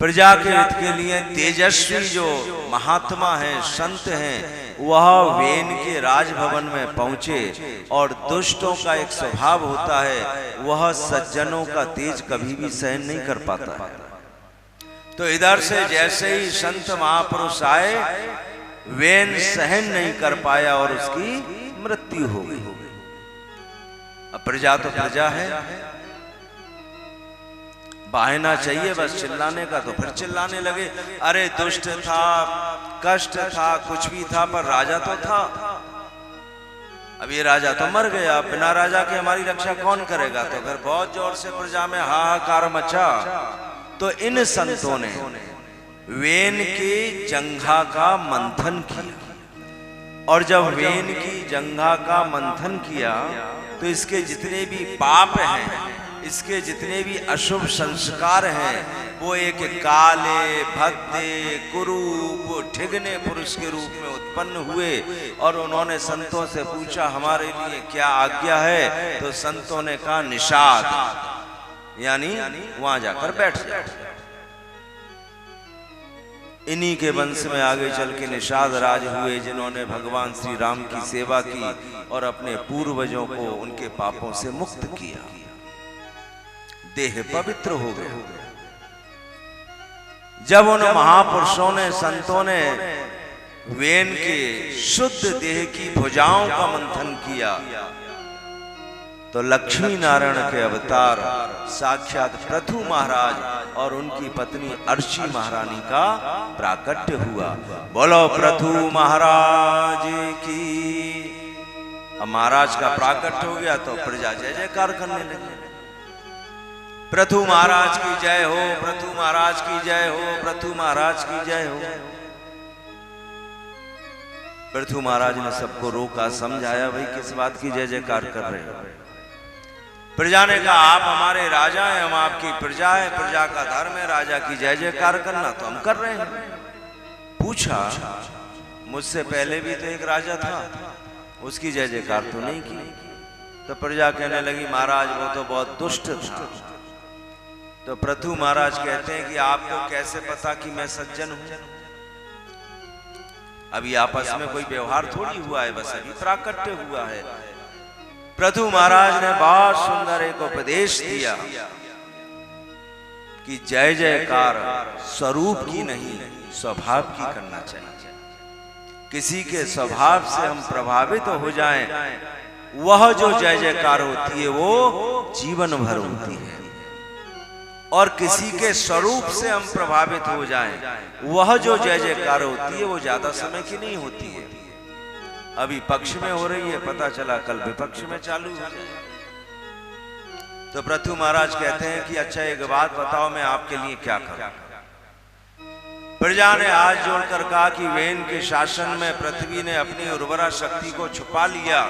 प्रजा के हित के लिए तेजस्वी जो महात्मा हैं, संत हैं, वह वेन के राजभवन में पहुंचे। और दुष्टों का एक स्वभाव होता है, वह सज्जनों का तेज कभी भी सहन नहीं कर पाता है। तो इधर से जैसे ही संत महापुरुष आए, वेन सहन नहीं कर पाया और उसकी मृत्यु हो गई। अब प्रजा तो प्रजा है, बहाना चाहिए बस चिल्लाने का, तो फिर चिल्लाने लगे, अरे दुष्ट था, कष्ट था, कुछ भी था, पर राजा तो था। अब ये राजा तो मर गया, बिना राजा के हमारी रक्षा कौन करेगा? तो फिर बहुत जोर से प्रजा में हाहाकार मचा। तो इन संतों ने वेन की जंघा का मंथन किया, और जब वेन की जंघा का मंथन किया तो इसके जितने भी पाप हैं, इसके जितने भी अशुभ संस्कार हैं, वो एक काले, भद्दे, कुरूप, ठिगने पुरुष के रूप में उत्पन्न हुए। और उन्होंने संतों से पूछा, हमारे लिए क्या आज्ञा है? तो संतों ने कहा, निषाद, यानी वहां जाकर बैठ जाओ। इन्हीं के वंश में आगे चल के निषाद राज हुए, जिन्होंने भगवान श्री राम की सेवा की और अपने पूर्वजों को उनके पापों से मुक्त किया, देह पवित्र हो गया। जब उन महापुरुषों ने, संतों ने वेन के शुद्ध देह की भुजाओं का मंथन किया, तो लक्ष्मी नारायण के अवतार साक्षात पृथु महाराज और उनकी पत्नी अर्ची महारानी का प्राकट्य हुआ। बोलो पृथु महाराज की। अब महाराज का प्राकट्य हो गया तो प्रजा जय जयकार करने लगी, पृथु महाराज की जय हो, पृथु महाराज की जय हो, पृथु महाराज की जय हो। पृथु महाराज ने सबको रोका, समझाया, भाई किस बात की जय जयकार कर रहे हो? प्रजा ने कहा, आप हमारे राजा हैं, हम आपकी प्रजा है, प्रजा का धर्म है राजा की जय जयकार करना, तो हम कर रहे हैं। पूछा, मुझसे पहले भी तो एक राजा था, उसकी जय जयकार तो नहीं की? तो प्रजा कहने लगी, महाराज वो तो बहुत दुष्ट था। तो पृथु महाराज कहते हैं कि आपको कैसे पता कि मैं सज्जन हूं? अभी आपस में कोई व्यवहार थोड़ी हुआ है, बस अभी प्राकट्य हुआ है। पृथु महाराज ने बहुत सुंदर एक उपदेश दिया कि जय जयकार स्वरूप की नहीं, स्वभाव की करना चाहिए। किसी के स्वभाव से हम प्रभावित हो जाएं, वह जो जय जयकार होती है वो जीवन भर होती है। और किसी के स्वरूप से हम प्रभावित हो जाएं, वह जो जय जयकार होती है वो ज्यादा समय की नहीं होती है। अभी पक्ष में हो रही है, पता चला कल विपक्ष में चालू हो जाए। तो पृथु महाराज कहते हैं कि अच्छा एक बात बताओ, मैं आपके लिए क्या करूं? प्रजा ने हाथ जोड़कर कहा कि वेन के शासन में पृथ्वी ने अपनी उर्वरा शक्ति को छुपा लिया,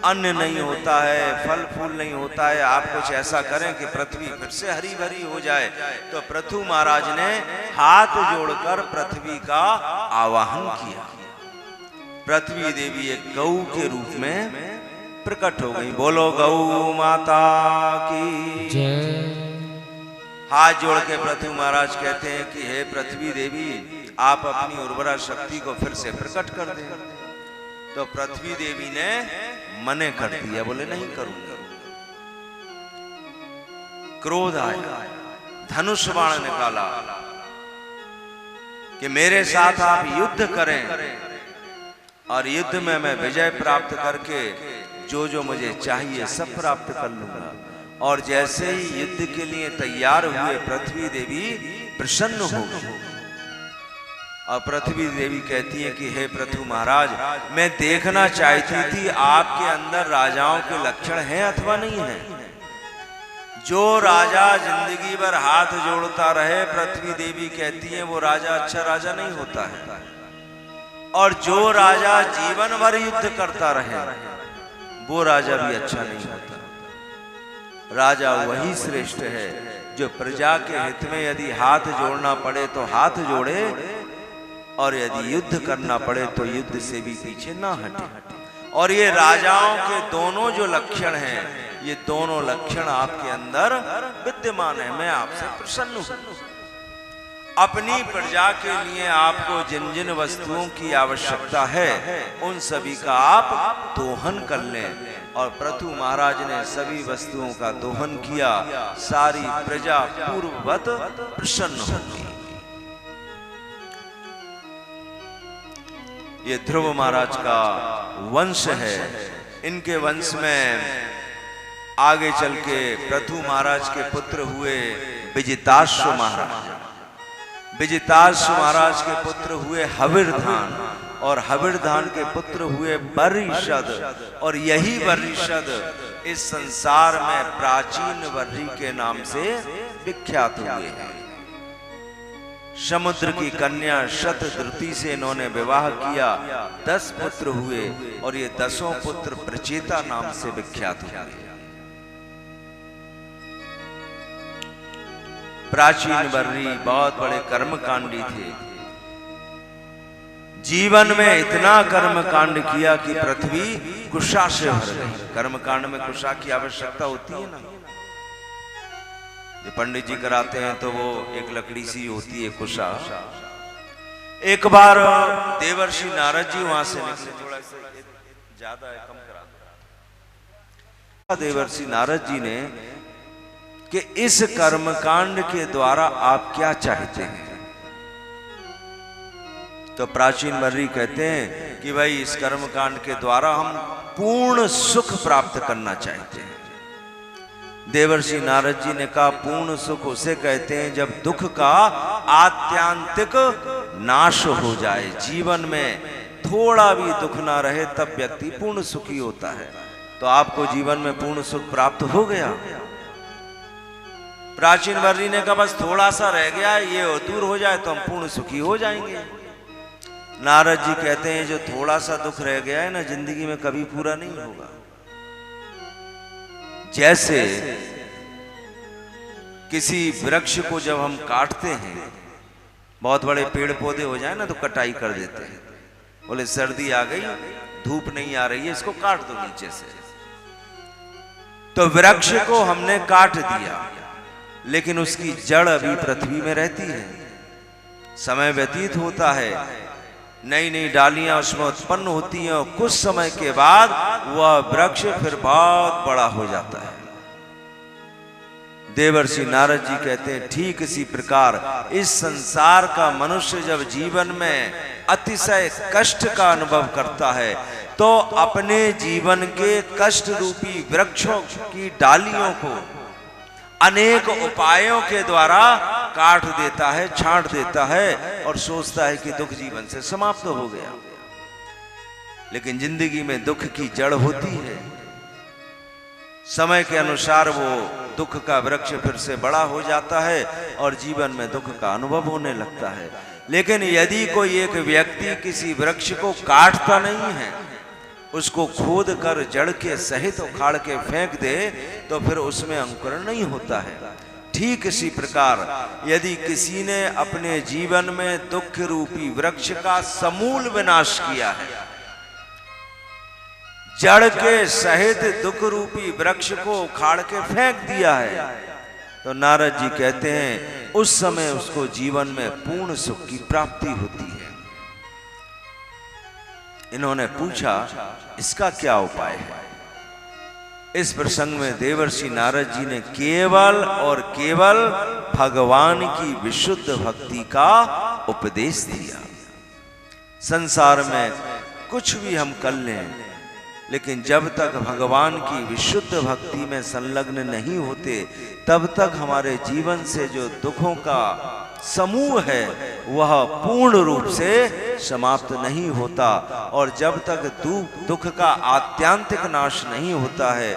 अन्न नहीं होता है, फल फूल नहीं होता है, आप कुछ ऐसा करें कि पृथ्वी फिर से हरी भरी हो जाए। तो पृथु महाराज ने हाथ जोड़कर पृथ्वी का आवाहन किया। पृथ्वी देवी एक गौ के रूप में प्रकट हो गई। बोलो गौ माता की जय। हाथ जोड़ के पृथु महाराज कहते हैं कि हे पृथ्वी देवी, आप अपनी उर्वरा शक्ति को फिर से प्रकट कर दें। तो पृथ्वी देवी ने मने कर दिया, बोले नहीं करूंगा। क्रोध आया, धनुष बाण निकाला कि मेरे साथ आप युद्ध करें और युद्ध में मैं विजय प्राप्त करके जो जो मुझे चाहिए सब प्राप्त कर लूंगा। और जैसे ही युद्ध के लिए तैयार हुए, पृथ्वी देवी प्रसन्न हो गई। और पृथ्वी देवी कहती है कि हे पृथु महाराज, मैं देखना चाहती थी आपके अंदर राजाओं के लक्षण हैं अथवा नहीं है। जो राजा जिंदगी भर हाथ जोड़ता रहे, पृथ्वी देवी कहती है वो राजा अच्छा राजा नहीं होता है। और जो राजा जीवन भर युद्ध करता रहे, वो राजा भी अच्छा नहीं होता। राजा वही श्रेष्ठ है जो प्रजा के हित में यदि हाथ जोड़ना पड़े तो हाथ जोड़े, और यदि युद्ध करना पड़े तो युद्ध से भी पीछे ना हटे। और ये राजाओं के दोनों जो लक्षण हैं, ये दोनों लक्षण आपके अंदर विद्यमान है। मैं आपसे प्रसन्न हूं। अपनी प्रजा के लिए आपको जिन जिन वस्तुओं की आवश्यकता है उन सभी का आप दोहन कर लें। और पृथु महाराज ने सभी वस्तुओं का दोहन किया। सारी प्रजा पूर्ववत प्रसन्न होगी। ये ध्रुव महाराज का वंश है। इनके वंश में आगे चल के पृथु महाराज के पुत्र हुए विजिताश्व महाराज। विजिताश्व महाराज के पुत्र हुए हविर्धान और हविर्धान के पुत्र हुए बर्हिषद। और यही बर्हिषद इस संसार में प्राचीन वर्री के नाम से विख्यात हुए हैं। समुद्र की कन्या शतद्रुति से इन्होंने विवाह किया। 10 पुत्र हुए और ये 10 पुत्र प्रचेता नाम से विख्यात हुए। प्राचीन वर्री बहुत बड़े कर्मकांडी थे। जीवन में इतना कर्मकांड किया कि पृथ्वी कुशा से भर गई। कर्मकांड में कुशा की आवश्यकता होती है ना। जो पंडित जी कराते हैं तो वो एक लकड़ी सी होती है कुशा। एक बार देवर्षि नारद जी वहां से निकले। थोड़ा सा ज्यादा है, कम करा। देवर्षि नारद जी ने कि इस कर्मकांड के द्वारा आप क्या चाहते हैं? तो प्राचीन वर्री कहते हैं कि भाई इस कर्मकांड के द्वारा हम पूर्ण सुख प्राप्त करना चाहते हैं। देवर्षि नारद जी ने कहा पूर्ण सुख उसे कहते हैं जब दुख का आत्यांतिक नाश हो जाए। जीवन में थोड़ा भी दुख ना रहे तब व्यक्ति पूर्ण सुखी होता है। तो आपको जीवन में पूर्ण सुख प्राप्त हो गया। प्राचीन वर्री ने कहा बस थोड़ा सा रह गया, ये दूर हो जाए तो हम पूर्ण सुखी हो जाएंगे। नारद जी कहते हैं जो थोड़ा सा दुख रह गया है ना, जिंदगी में कभी पूरा नहीं होगा। जैसे किसी वृक्ष को जब हम काटते हैं, बहुत बड़े पेड़ पौधे हो जाए ना तो कटाई कर देते हैं। बोले सर्दी आ गई, धूप नहीं आ रही है, इसको काट दो नीचे से। तो वृक्ष को हमने काट दिया, लेकिन उसकी जड़ अभी पृथ्वी में रहती है। समय व्यतीत होता है, नई नई डालियां उसमें उत्पन्न होती हैं और कुछ समय के बाद वह वृक्ष फिर बहुत बड़ा हो जाता है। देवर्षि नारद जी कहते हैं ठीक इसी प्रकार इस संसार का मनुष्य जब जीवन में अतिशय कष्ट का अनुभव करता है तो अपने जीवन के कष्ट रूपी वृक्षों की डालियों को अनेक उपायों के द्वारा काट देता है, छांट देता है और सोचता है कि दुख जीवन से समाप्त हो गया। लेकिन जिंदगी में दुख की जड़ होती है। समय के अनुसार वो दुख का वृक्ष फिर से बड़ा हो जाता है और जीवन में दुख का अनुभव होने लगता है। लेकिन यदि कोई एक व्यक्ति किसी वृक्ष को काटता नहीं है, उसको खोद कर जड़ के सहित उखाड़ के फेंक दे तो फिर उसमें अंकुरण नहीं होता है। ठीक इसी प्रकार यदि किसी ने अपने जीवन में दुख रूपी वृक्ष का समूल विनाश किया है, जड़ के सहित दुख रूपी वृक्ष को उखाड़ के फेंक दिया है, तो नारद जी कहते हैं उस समय उसको जीवन में पूर्ण सुख की प्राप्ति होती है। इन्होंने पूछा इसका क्या उपाय है? इस प्रसंग में देवर्षि नारद जी ने केवल और केवल भगवान की विशुद्ध भक्ति का उपदेश दिया। संसार में कुछ भी हम कर लें, लेकिन जब तक भगवान की विशुद्ध भक्ति में संलग्न नहीं होते तब तक हमारे जीवन से जो दुखों का समूह है वह पूर्ण रूप से समाप्त नहीं होता। और जब तक दुख का आत्यांतिक नाश नहीं होता है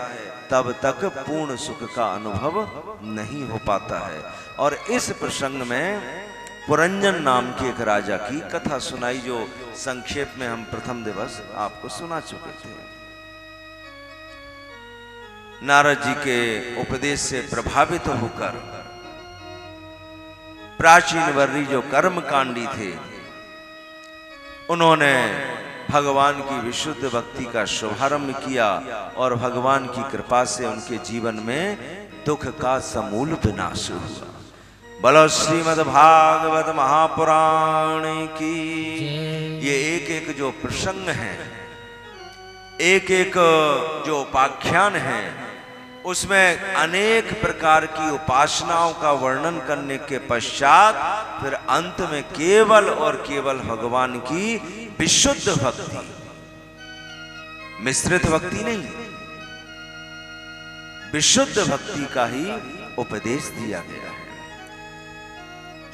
तब तक पूर्ण सुख का अनुभव नहीं हो पाता है। और इस प्रसंग में पुरंजन नाम के एक राजा की कथा सुनाई, जो संक्षेप में हम प्रथम दिवस आपको सुना चुके थे। नारद जी के उपदेश से प्रभावित होकर प्राचीन वर्री जो कर्मकांडी थे, उन्होंने भगवान की विशुद्ध भक्ति का शुभारंभ किया और भगवान की कृपा से उनके जीवन में दुख का समूल विनाश हुआ। बोलो श्रीमद् भागवत महापुराण की। ये एक एक जो प्रसंग है, एक एक जो उपाख्यान है, उसमें अनेक प्रकार की उपासनाओं का वर्णन करने के पश्चात फिर अंत में केवल और केवल भगवान की विशुद्ध भक्ति, मिश्रित भक्ति नहीं, विशुद्ध भक्ति का ही उपदेश दिया गया है।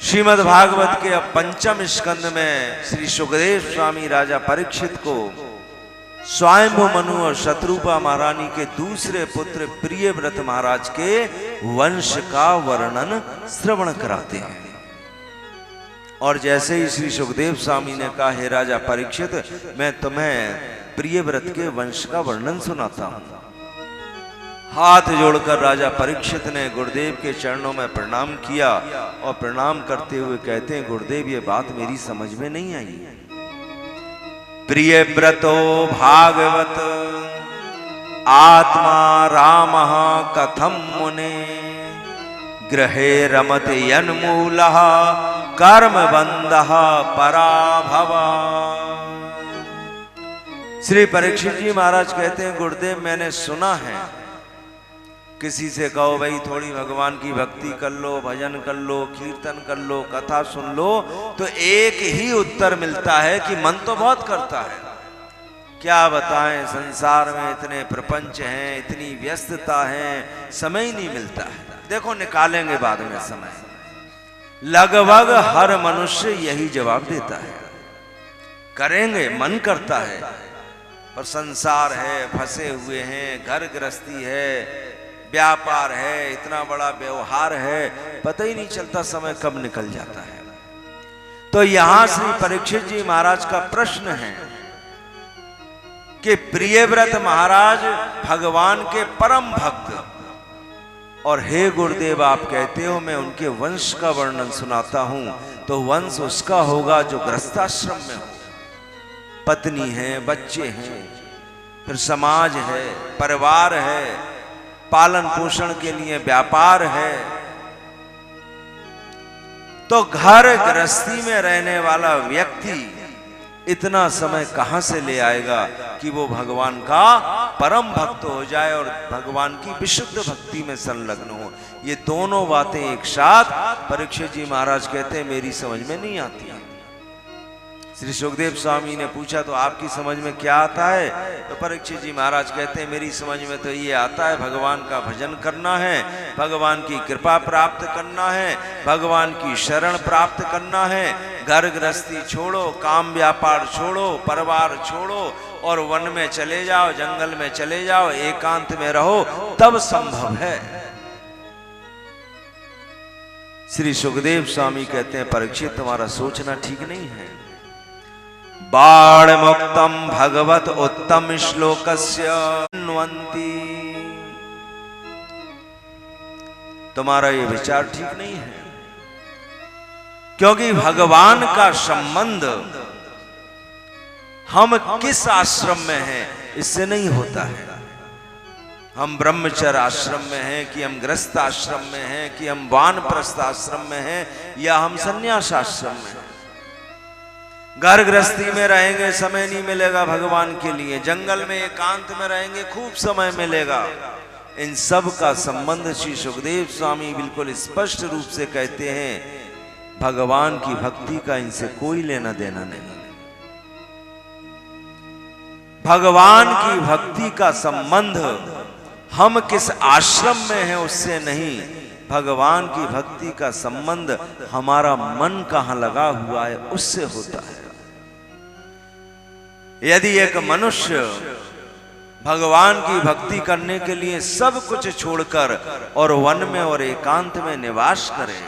श्रीमद् भागवत के अब पंचम स्कंद में श्री सुखदेव स्वामी राजा परीक्षित को स्वयंभू मनु और शत्रुपा महारानी के दूसरे पुत्र प्रियव्रत महाराज के वंश का वर्णन श्रवण कराते हैं। और जैसे ही श्री सुखदेव स्वामी ने कहा, हे राजा परीक्षित, मैं तुम्हें प्रियव्रत के वंश का वर्णन सुनाता हूं। हाथ जोड़कर राजा परीक्षित ने गुरुदेव के चरणों में प्रणाम किया और प्रणाम करते हुए कहते हैं, गुरुदेव ये बात मेरी समझ में नहीं आई। प्रियव्रतो भागवत आत्मा रामः कथम मुने गृहे रमते यन्मूलः कर्म बंधः पराभव। श्री परीक्षित जी महाराज कहते हैं, गुरुदेव मैंने सुना है, किसी से कहो भाई थोड़ी भगवान की भक्ति कर लो, भजन कर लो, कीर्तन कर लो, कथा सुन लो, तो एक ही उत्तर मिलता है कि मन तो बहुत करता है। क्या बताएं, संसार में इतने प्रपंच हैं, इतनी व्यस्तता है, समय ही नहीं मिलता है। देखो निकालेंगे बाद में समय। लगभग हर मनुष्य यही जवाब देता है, करेंगे, मन करता है, पर संसार है, फंसे हुए हैं, घर गृहस्थी है, व्यापार है, इतना बड़ा व्यवहार है, पता ही नहीं चलता समय कब निकल जाता है। तो यहां श्री परीक्षित जी महाराज का प्रश्न है कि प्रियव्रत महाराज भगवान के परम भक्त, और हे गुरुदेव आप कहते हो मैं उनके वंश का वर्णन सुनाता हूं, तो वंश उसका होगा जो गृहस्थाश्रम में हो, पत्नी है, बच्चे हैं, फिर समाज है, परिवार है, पालन पोषण के लिए व्यापार है। तो घर गृहस्थी में रहने वाला व्यक्ति इतना समय कहां से ले आएगा कि वो भगवान का परम भक्त हो जाए और भगवान की विशुद्ध भक्ति में संलग्न हो। ये दोनों बातें एक साथ परीक्षित जी महाराज कहते हैं मेरी समझ में नहीं आती। श्री सुखदेव स्वामी ने पूछा तो आपकी समझ में क्या आता है? तो परीक्षित जी महाराज कहते हैं मेरी समझ में तो ये आता है, भगवान का भजन करना है, भगवान की कृपा प्राप्त करना है, भगवान की शरण प्राप्त करना है, घर गृहस्थी छोड़ो, काम व्यापार छोड़ो, परिवार छोड़ो और वन में चले जाओ, जंगल में चले जाओ, एकांत में रहो, तब संभव है। श्री सुखदेव स्वामी कहते हैं परीक्षित तुम्हारा सोचना ठीक नहीं है। बाण मुक्तम भगवत उत्तम श्लोकस्य अन्वन्ति, तुम्हारा ये विचार ठीक नहीं है, क्योंकि भगवान का संबंध हम किस आश्रम में हैं इससे नहीं होता है। हम ब्रह्मचर्य आश्रम में हैं कि हम गृहस्थ आश्रम में हैं कि हम वानप्रस्थ आश्रम में हैं या हम संन्यास आश्रम में हैं। घर गृहस्थी में रहेंगे समय नहीं मिलेगा भगवान के लिए, जंगल में एकांत में रहेंगे खूब समय मिलेगा। इन सब का संबंध श्री सुखदेव स्वामी बिल्कुल स्पष्ट रूप से कहते हैं भगवान की भक्ति का इनसे कोई लेना देना नहीं। भगवान की भक्ति का संबंध हम किस आश्रम में हैं उससे नहीं, भगवान की भक्ति का संबंध हमारा मन कहां लगा हुआ है उससे होता है। यदि एक मनुष्य भगवान की भक्ति करने के लिए सब कुछ छोड़कर और वन में और एकांत में निवास करे,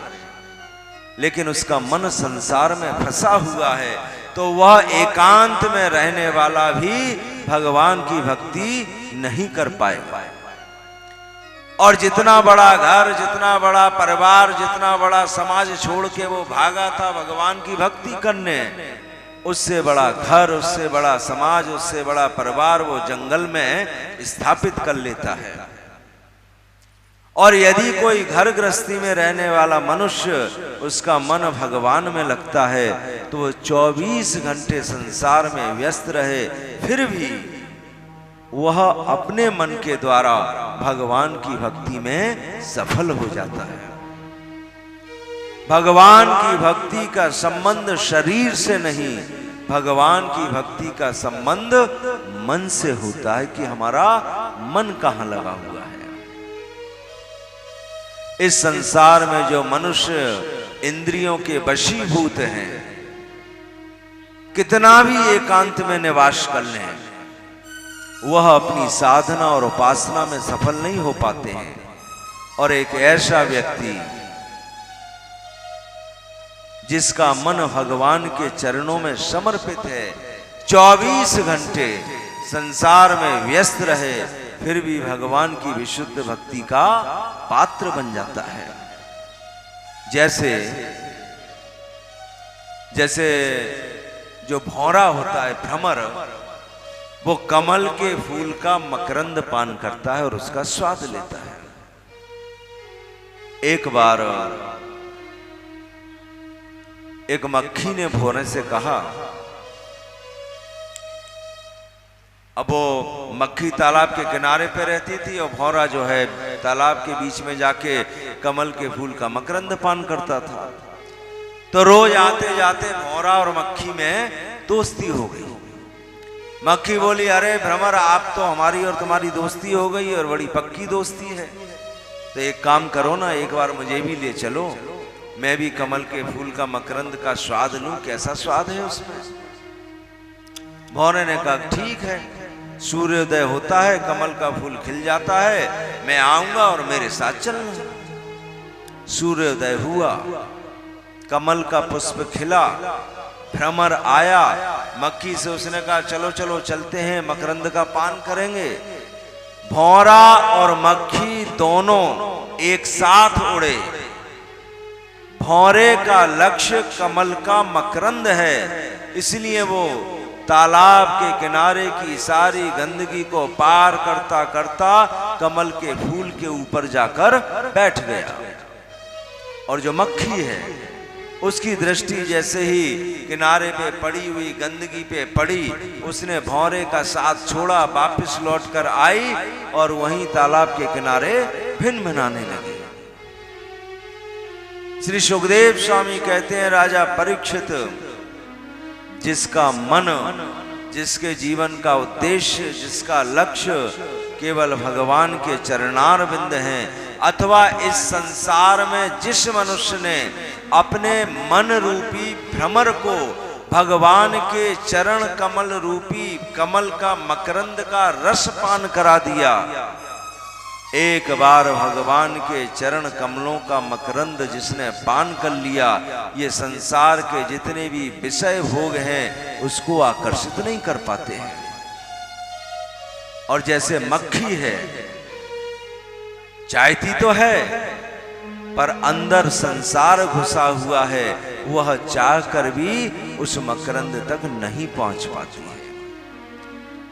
लेकिन उसका मन संसार में फंसा हुआ है, तो वह एकांत में रहने वाला भी भगवान की भक्ति नहीं कर पाएगा। और जितना बड़ा घर, जितना बड़ा परिवार, जितना बड़ा समाज छोड़ के वो भागा था भगवान की भक्ति करने, उससे बड़ा घर, उससे बड़ा समाज, उससे बड़ा परिवार वो जंगल में स्थापित कर लेता है। और यदि कोई घर गृहस्थी में रहने वाला मनुष्य उसका मन भगवान में लगता है तो वो 24 घंटे संसार में व्यस्त रहे फिर भी वह अपने मन के द्वारा भगवान की भक्ति में सफल हो जाता है। भगवान की भक्ति का संबंध शरीर से नहीं, भगवान की भक्ति का संबंध मन से होता है कि हमारा मन कहां लगा हुआ है। इस संसार में जो मनुष्य इंद्रियों के वशीभूत हैं, कितना भी एकांत में निवास कर लें, वह अपनी साधना और उपासना में सफल नहीं हो पाते हैं। और एक ऐसा व्यक्ति जिसका मन भगवान के चरणों में समर्पित है, 24 घंटे संसार में व्यस्त रहे फिर भी भगवान की विशुद्ध भक्ति का पात्र बन जाता है। जैसे जो भौरा होता है, भ्रमर, वो कमल के फूल का मकरंद पान करता है और उसका स्वाद लेता है। एक बार एक मक्खी ने भौरे से कहा, अब वो मक्खी तालाब के किनारे पे रहती थी और भौरा जो है तालाब के बीच में जाके कमल के फूल का मकरंद पान करता था। तो रोज आते जाते भौरा और मक्खी में दोस्ती हो गई। मक्खी बोली, अरे भ्रमर, आप तो हमारी और तुम्हारी दोस्ती हो गई और बड़ी पक्की दोस्ती है, तो एक काम करो ना, एक बार मुझे भी ले चलो, मैं भी कमल के फूल का मकरंद का स्वाद लूं, कैसा स्वाद है उसमें। भौरे ने कहा, ठीक है, सूर्योदय होता है, कमल का फूल खिल जाता है, मैं आऊंगा और मेरे साथ चलना। सूर्योदय हुआ, कमल का पुष्प खिला, भ्रमर आया, मक्खी से उसने कहा, चलो चलो चलते हैं, मकरंद का पान करेंगे। भौरा और मक्खी दोनों एक साथ उड़े। भौरे का लक्ष्य कमल का मकरंद है, इसलिए वो तालाब के किनारे की सारी गंदगी को पार करता करता कमल के फूल के ऊपर जाकर बैठ गया। और जो मक्खी है उसकी दृष्टि जैसे ही किनारे पे पड़ी हुई गंदगी पे पड़ी, उसने भौरे का साथ छोड़ा, वापस लौटकर आई और वहीं तालाब के किनारे भिनभिनाने लगी। श्री सुखदेव स्वामी कहते हैं, राजा परीक्षित, जिसका मन, जिसके जीवन का उद्देश्य, जिसका लक्ष्य केवल भगवान के चरणारविंद हैं, अथवा इस संसार में जिस मनुष्य ने अपने मन रूपी भ्रमर को भगवान के चरण कमल रूपी कमल का मकरंद का रस पान करा दिया, एक बार भगवान के चरण कमलों का मकरंद जिसने पान कर लिया, ये संसार के जितने भी विषय भोग हैं उसको आकर्षित नहीं कर पाते हैं। और जैसे मक्खी है, चाहती तो है पर अंदर संसार घुसा हुआ है, वह चाह कर भी उस मकरंद तक नहीं पहुंच पाती है।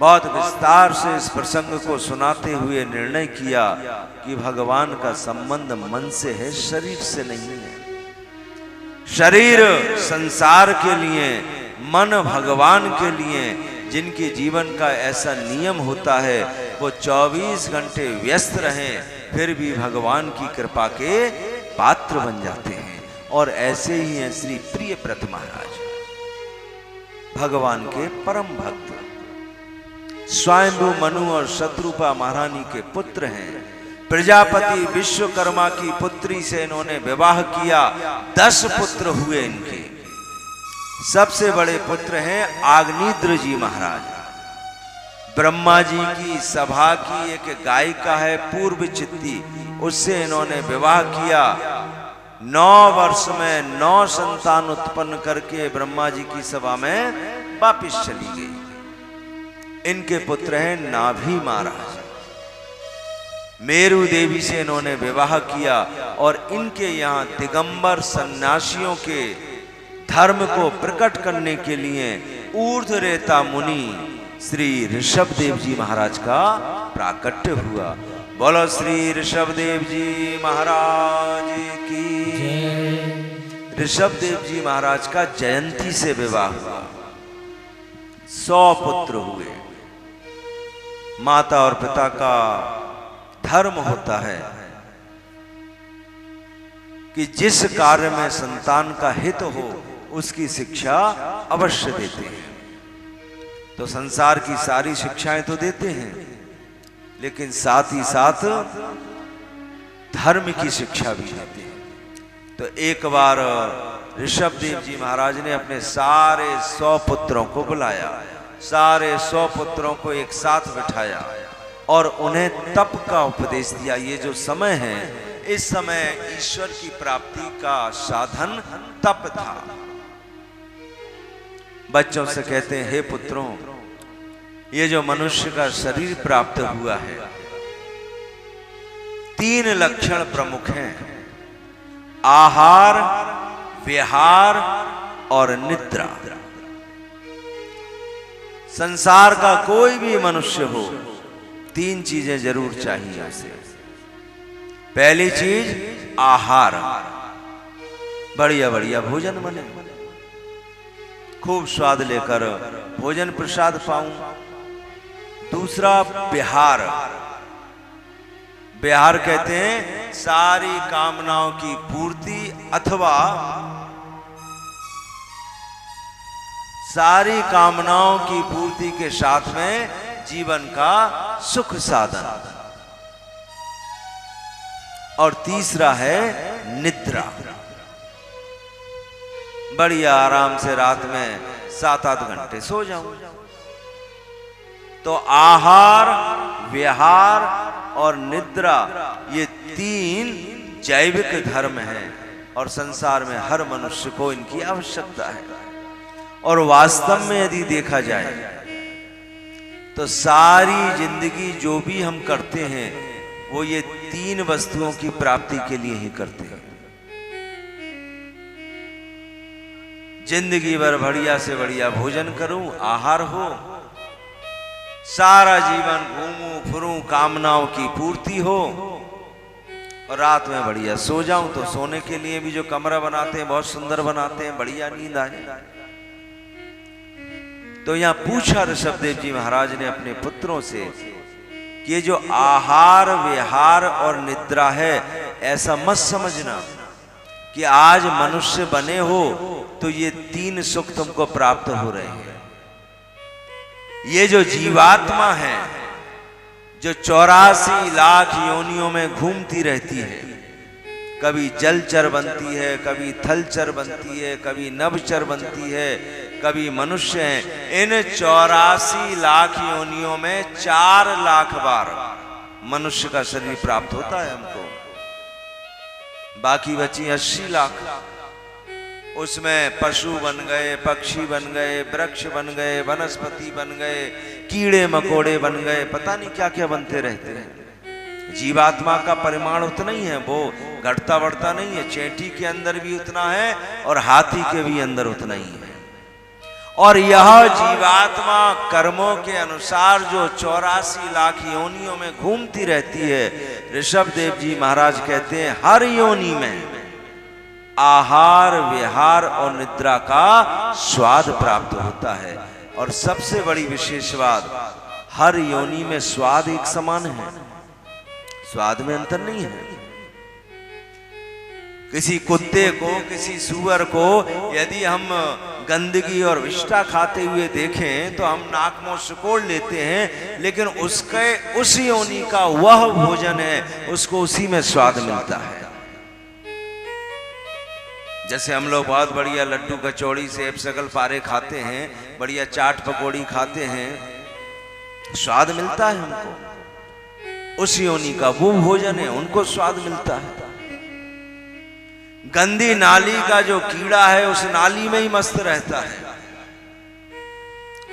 बहुत विस्तार से इस प्रसंग को सुनाते हुए निर्णय किया कि भगवान का संबंध मन से है, शरीर से नहीं है। शरीर संसार के लिए, मन भगवान के लिए। जिनके जीवन का ऐसा नियम होता है वो 24 घंटे व्यस्त रहें फिर भी भगवान की कृपा के पात्र बन जाते हैं। और ऐसे ही हैं श्री प्रियव्रत महाराज, भगवान के परम भक्त, स्वयंभू मनु और शत्रुपा महारानी के पुत्र हैं। प्रजापति विश्वकर्मा की पुत्री से इन्होंने विवाह किया, 10 पुत्र हुए इनके। सबसे बड़े पुत्र हैं आग्निद्र जी महाराज। ब्रह्मा जी की सभा की एक गायिका है पूर्व चित्ती, उससे इन्होंने विवाह किया। 9 वर्ष में 9 संतान उत्पन्न करके ब्रह्मा जी की सभा में वापिस चली गई। इनके पुत्र हैं नाभि महाराज। मेरु देवी से इन्होंने विवाह किया और इनके यहाँ दिगंबर सन्यासियों के धर्म को प्रकट करने के लिए ऊर्ध्वरेता मुनि श्री ऋषभ देव जी महाराज का प्राकट्य हुआ। बोलो श्री ऋषभदेव जी महाराज की। ऋषभदेव जी महाराज का जयंती से विवाह हुआ, 100 पुत्र हुए। माता और पिता का धर्म होता है कि जिस कार्य में संतान का हित हो उसकी शिक्षा अवश्य देते हैं। तो संसार की सारी शिक्षाएं तो देते हैं, लेकिन साथ ही साथ धर्म की शिक्षा भी देते हैं। तो एक बार ऋषभदेव जी महाराज ने अपने सारे 100 पुत्रों को बुलाया, सारे 100 पुत्रों को एक साथ बिठाया और उन्हें तप का उपदेश दिया। ये जो समय है, इस समय ईश्वर की प्राप्ति का साधन तप था। बच्चों से कहते हैं, हे पुत्रों, ये जो मनुष्य का शरीर प्राप्त हुआ है, 3 लक्षण प्रमुख हैं, आहार, विहार और निद्रा। संसार का कोई भी मनुष्य हो, 3 चीजें जरूर चाहिए उसे। पहली चीज आहार, बढ़िया बढ़िया भोजन बने, खूब स्वाद लेकर भोजन प्रसाद पाऊं। दूसरा विहार, विहार कहते हैं सारी कामनाओं की पूर्ति अथवा सारी कामनाओं की पूर्ति के साथ में जीवन का सुख साधन। और तीसरा है निद्रा, बढ़िया आराम से रात में 7-8 घंटे सो जाऊं। तो आहार, विहार और निद्रा, ये 3 जैविक धर्म हैं और संसार में हर मनुष्य को इनकी आवश्यकता है। और वास्तव में यदि देखा जाए तो सारी जिंदगी जो भी हम करते हैं वो ये 3 वस्तुओं की प्राप्ति के लिए ही करते हैं। जिंदगी भर बढ़िया से बढ़िया भोजन करूं, आहार हो, सारा जीवन घूमूं फिरूं, कामनाओं की पूर्ति हो, और रात में बढ़िया सो जाऊं। तो सोने के लिए भी जो कमरा बनाते हैं बहुत सुंदर बनाते हैं, बढ़िया नींद आए। तो यहां पूछा ऋषभदेव जी महाराज ने अपने पुत्रों से कि ये जो आहार, विहार और निद्रा है, ऐसा मत समझना कि आज मनुष्य बने हो तो ये 3 सुख तुमको प्राप्त हो रहे हैं। ये जो जीवात्मा है, जो 84 लाख योनियों में घूमती रहती है, कभी जलचर बनती है, कभी थलचर बनती है, कभी नभचर बनती है, कभी मनुष्य है। इन 84 लाख योनियों में 4 लाख बार मनुष्य का शरीर प्राप्त होता है हमको। बाकी बची 80 लाख, उसमें पशु बन गए, पक्षी बन गए, वृक्ष बन गए, वनस्पति बन गए, कीड़े मकोड़े बन गए, पता नहीं क्या क्या बनते रहते हैं। जीवात्मा का परिमाण उतना ही है, वो घटता बढ़ता नहीं है। चेंटी के अंदर भी उतना है और हाथी के भी अंदर उतना ही है। और यह जीवात्मा कर्मों के अनुसार जो 84 लाख योनियों में घूमती रहती है, ऋषभदेव जी महाराज कहते हैं हर योनि में आहार, विहार और निद्रा का स्वाद प्राप्त होता है। और सबसे बड़ी विशेष बात, हर योनि में स्वाद एक समान है, स्वाद में अंतर नहीं है। किसी कुत्ते को, किसी सूअर को यदि हम गंदगी और विष्ठा खाते हुए देखें तो हम नाक मुंह सिकोड़ लेते हैं, लेकिन उसके उस योनि का वह भोजन है, उसको उसी में स्वाद मिलता है। जैसे हम लोग बहुत बढ़िया लड्डू कचौड़ी सेब सकल पारे खाते हैं, बढ़िया चाट पकौड़ी खाते हैं, स्वाद मिलता है हमको, उस योनि का वो भोजन है, उनको स्वाद मिलता है। गंदी नाली का जो कीड़ा है उस नाली में ही मस्त रहता है।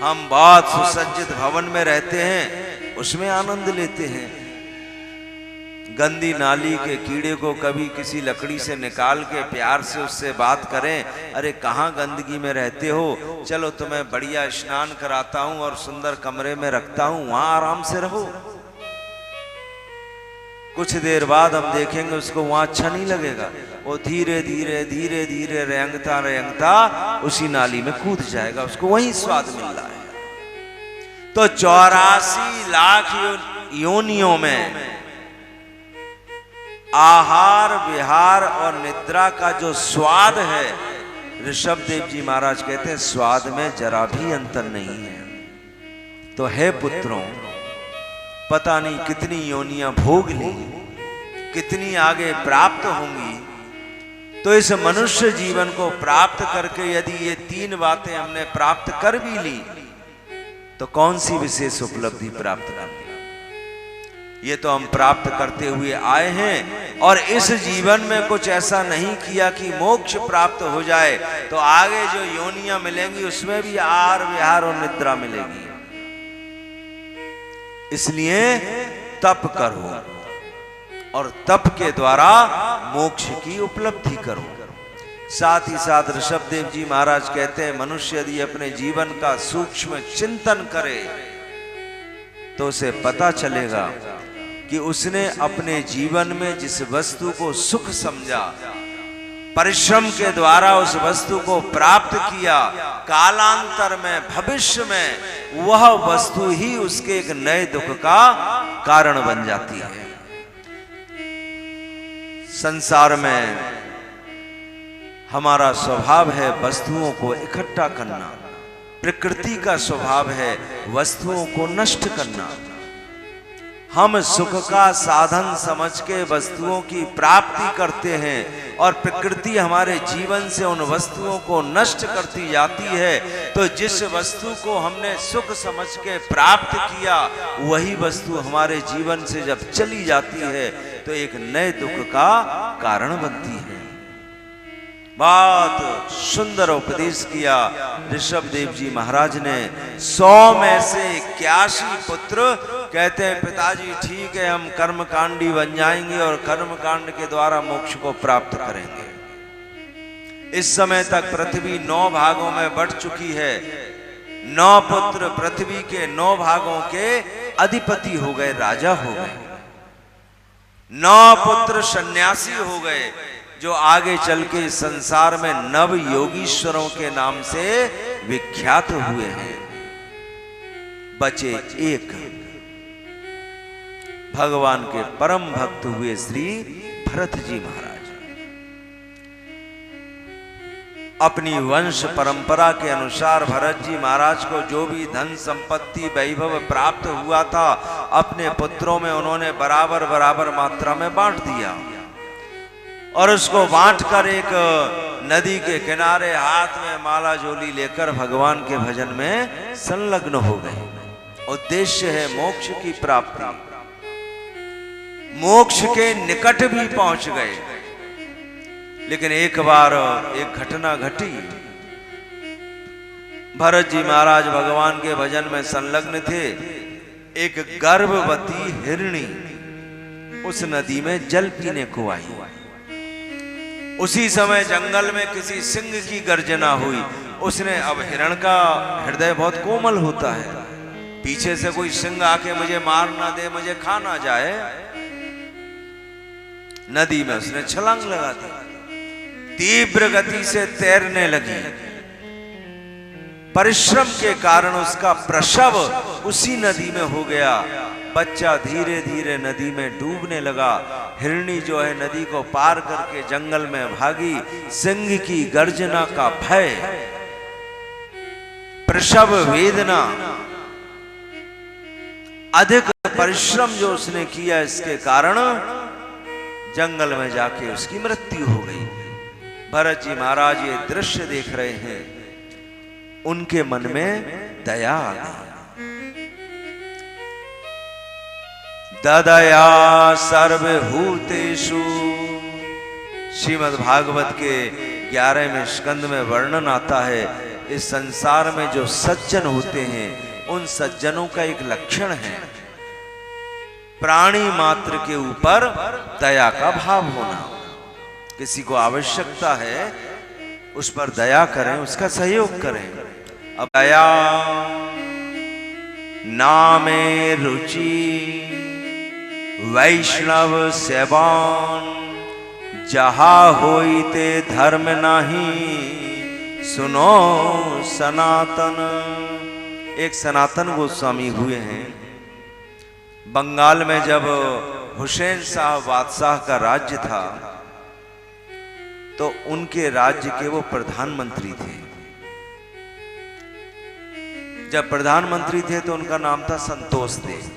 हम बहुत सुसज्जित भवन में रहते हैं, उसमें आनंद लेते हैं। गंदी नाली के कीड़े को कभी किसी लकड़ी से निकाल के प्यार से उससे बात करें, अरे कहाँ गंदगी में रहते हो, चलो तुम्हें बढ़िया स्नान कराता हूं और सुंदर कमरे में रखता हूं, वहां आराम से रहो। कुछ देर बाद हम देखेंगे उसको वहां अच्छा नहीं लगेगा, वो धीरे धीरे धीरे धीरे रेंगता रेंगता उसी नाली में कूद जाएगा, उसको वही स्वाद मिल रहा है। तो 84 लाख योनियों में आहार विहार और निद्रा का जो स्वाद है, ऋषभदेव जी महाराज कहते हैं स्वाद में जरा भी अंतर नहीं है। तो है पुत्रों, पता नहीं कितनी योनियां भोग ली, कितनी आगे प्राप्त होंगी, तो इस मनुष्य जीवन को प्राप्त करके यदि ये 3 बातें हमने प्राप्त कर भी ली तो कौन सी विशेष उपलब्धि प्राप्त करनी, ये तो हम प्राप्त करते हुए आए हैं। और इस जीवन में कुछ ऐसा नहीं किया कि मोक्ष प्राप्त हो जाए, तो आगे जो योनियां मिलेंगी उसमें भी आहार विहार और निद्रा मिलेगी। इसलिए तप करो और तप के द्वारा मोक्ष की उपलब्धि करो। साथ ही साथ ऋषभदेव जी महाराज कहते हैं मनुष्य यदि अपने जीवन का सूक्ष्म चिंतन करे तो उसे पता चलेगा कि उसने अपने जीवन में जिस वस्तु को सुख समझा, परिश्रम के द्वारा उस वस्तु को प्राप्त किया, कालांतर में भविष्य में वह वस्तु ही उसके एक नए दुख का कारण बन जाती है। संसार में हमारा स्वभाव है वस्तुओं को इकट्ठा करना, प्रकृति का स्वभाव है वस्तुओं को नष्ट करना। हम सुख का साधन समझ के वस्तुओं की प्राप्ति करते हैं और प्रकृति हमारे जीवन से उन वस्तुओं को नष्ट करती जाती है। तो जिस वस्तु को हमने सुख समझ के प्राप्त किया वही वस्तु हमारे जीवन से जब चली जाती है तो एक नए दुख का कारण बनती है। बहुत सुंदर उपदेश किया ऋषभदेव जी महाराज ने। 100 में से 81 पुत्र कहते हैं पिताजी ठीक है हम कर्मकांडी बन जाएंगे और कर्मकांड के द्वारा मोक्ष को प्राप्त करेंगे। इस समय तक पृथ्वी 9 भागों में बंट चुकी है। 9 पुत्र पृथ्वी के 9 भागों के अधिपति हो गए, राजा हो गए। 9 पुत्र सन्यासी हो गए जो आगे चल के संसार में नव योगीश्वरों के नाम से विख्यात हुए हैं। बचे एक भगवान के परम भक्त हुए श्री भरत जी महाराज। अपनी वंश परंपरा के अनुसार भरत जी महाराज को जो भी धन संपत्ति वैभव प्राप्त हुआ था अपने पुत्रों में उन्होंने बराबर बराबर मात्रा में बांट दिया और उसको बांटकर एक नदी के किनारे हाथ में माला झोली लेकर भगवान के भजन में संलग्न हो गए। उद्देश्य है मोक्ष की प्राप्ति। मोक्ष के निकट भी पहुंच गए। लेकिन एक बार एक घटना घटी। भरत जी महाराज भगवान के भजन में संलग्न थे। एक गर्भवती हिरणी उस नदी में जल पीने को आई। उसी समय जंगल में किसी सिंह की गर्जना हुई। उसने, अब हिरण का हृदय बहुत कोमल होता है, पीछे से कोई सिंह आके मुझे मार ना दे, मुझे खा ना जाए, नदी में उसने छलांग लगा दी। तीव्र गति से तैरने लगी। परिश्रम के कारण उसका प्रसव उसी नदी में हो गया। बच्चा धीरे धीरे नदी में डूबने लगा। हिरणी जो है नदी को पार करके जंगल में भागी। सिंह की गर्जना का भय, प्रसव वेदना, अधिक परिश्रम जो उसने किया इसके कारण जंगल में जाके उसकी मृत्यु हो गई। भरत जी महाराज ये दृश्य देख रहे हैं, उनके मन में दया आ गई। ददया सर्वभूतेषु, श्रीमद् भागवत के 11वें स्कंद में वर्णन आता है। इस संसार में जो सज्जन होते हैं उन सज्जनों का एक लक्षण है प्राणी मात्र के ऊपर दया का भाव होना। किसी को आवश्यकता है उस पर दया करें, उसका सहयोग करें। अब दया नामे रुचि वैष्णव सेवान जहा होइते धर्म नाही, सुनो सनातन। एक सनातन गोस्वामी हुए हैं बंगाल में, जब हुसैन साहब बादशाह का राज्य था तो उनके राज्य के वो प्रधानमंत्री थे। जब प्रधानमंत्री थे तो उनका नाम था संतोष देव।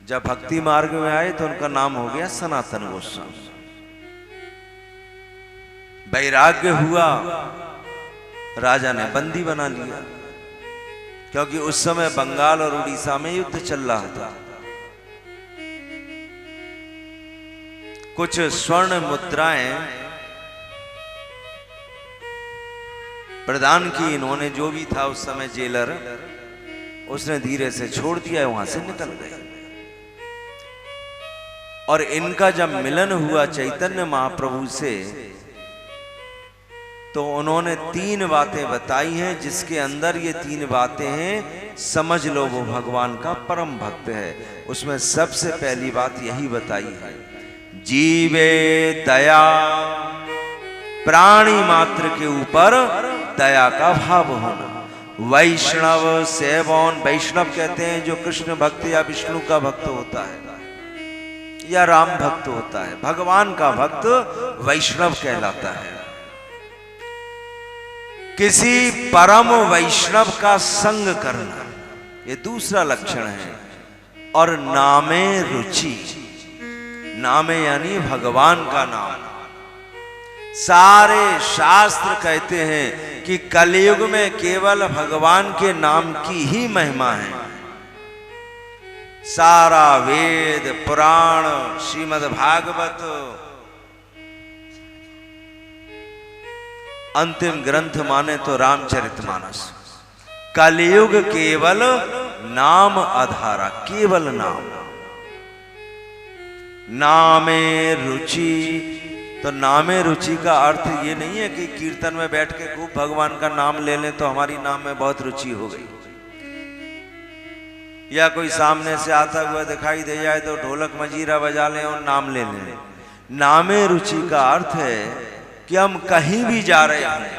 जब भक्ति मार्ग में आए तो उनका नाम हो गया सनातन गोस्वामी। वैराग्य हुआ, राजा ने बंदी बना लिया, क्योंकि उस समय बंगाल और उड़ीसा में युद्ध चल रहा था। कुछ स्वर्ण मुद्राएं प्रदान की इन्होंने, जो भी था उस समय जेलर, उसने धीरे से छोड़ दिया, वहां से निकल गए। और इनका जब मिलन हुआ चैतन्य महाप्रभु से तो उन्होंने 3 बातें बताई हैं, जिसके अंदर ये 3 बातें हैं, समझ लो वो भगवान का परम भक्त है। उसमें सबसे पहली बात यही बताई है, जीवे दया, प्राणी मात्र के ऊपर दया का भाव होना। वैष्णव सेवन, वैष्णव कहते हैं जो कृष्ण भक्त या विष्णु का भक्त होता है या राम भक्त होता है, भगवान का भक्त वैष्णव कहलाता है। किसी परम वैष्णव का संग करना, ये दूसरा लक्षण है। और नामे रुचि, नामे यानी भगवान का नाम। सारे शास्त्र कहते हैं कि कलयुग में केवल भगवान के नाम की ही महिमा है। सारा वेद, पुराण, श्रीमद् भागवत, अंतिम ग्रंथ माने तो रामचरितमानस, कलयुग केवल नाम आधारा, केवल नाम। नामे रुचि, तो नामे रुचि का अर्थ ये नहीं है कि कीर्तन में बैठ के खूब भगवान का नाम ले लें तो हमारी नाम में बहुत रुचि हो गई, या कोई सामने से आता हुआ दिखाई दे जाए तो ढोलक मजीरा बजा लें और नाम ले लें। नामे रुचि का अर्थ है कि हम कहीं भी जा रहे हैं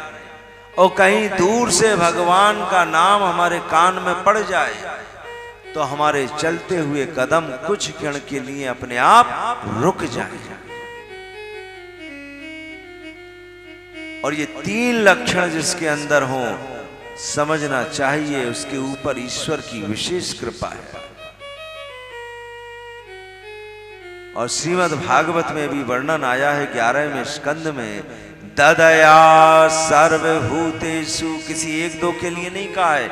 और कहीं दूर से भगवान का नाम हमारे कान में पड़ जाए तो हमारे चलते हुए कदम कुछ क्षण के लिए अपने आप रुक जाए। और ये 3 लक्षण जिसके अंदर हो, समझना चाहिए उसके ऊपर ईश्वर की विशेष कृपा है। और श्रीमद् भागवत में भी वर्णन आया है 11वें स्कंद में, ददया सर्वभूतेषु, किसी 1-2 के लिए नहीं कहा है,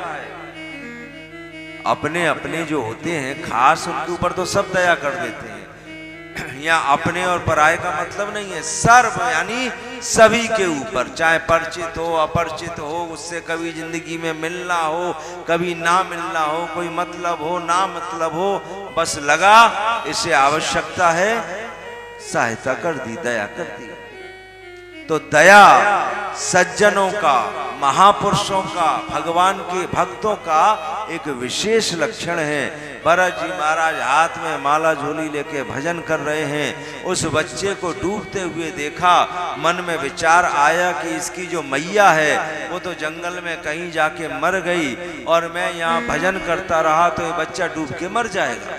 अपने अपने जो होते हैं खास उनके ऊपर तो सब दया कर देते हैं। या अपने और पराये का मतलब नहीं है, सर्व यानी सभी के ऊपर, चाहे परिचित हो अपरिचित हो, उससे कभी जिंदगी में मिलना हो कभी ना मिलना हो, कोई मतलब हो ना मतलब हो, बस लगा इसे आवश्यकता है, सहायता कर दी, दया कर दी। तो दया सज्जनों का, महापुरुषों का, भगवान के भक्तों का एक विशेष लक्षण है। भरत जी महाराज हाथ में माला झोली लेके भजन कर रहे हैं, उस बच्चे को डूबते हुए देखा, मन में विचार आया कि इसकी जो मैया है वो तो जंगल में कहीं जाके मर गई और मैं यहाँ भजन करता रहा तो ये बच्चा डूब के मर जाएगा।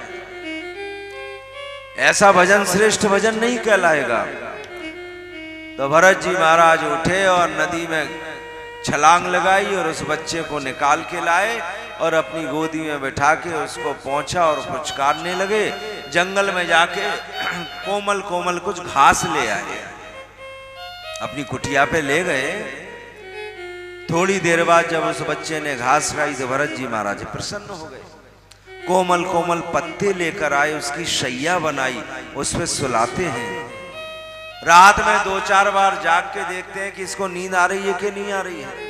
ऐसा भजन श्रेष्ठ भजन नहीं कहलाएगा। तो भरत जी महाराज उठे और नदी में छलांग लगाई और उस बच्चे को निकाल के लाए और अपनी गोदी में बैठा के उसको पहुंचा और पुचकारने लगे। जंगल में जाके कोमल कोमल कुछ घास ले आए, अपनी कुटिया पे ले गए। थोड़ी देर बाद जब उस बच्चे ने घास खाई तो भरत जी महाराज प्रसन्न हो गए। कोमल कोमल पत्ते लेकर आए, उसकी शैया बनाई, उस पे सुलाते हैं। रात में 2-4 बार जाग के देखते हैं कि इसको नींद आ रही है कि नहीं आ रही है।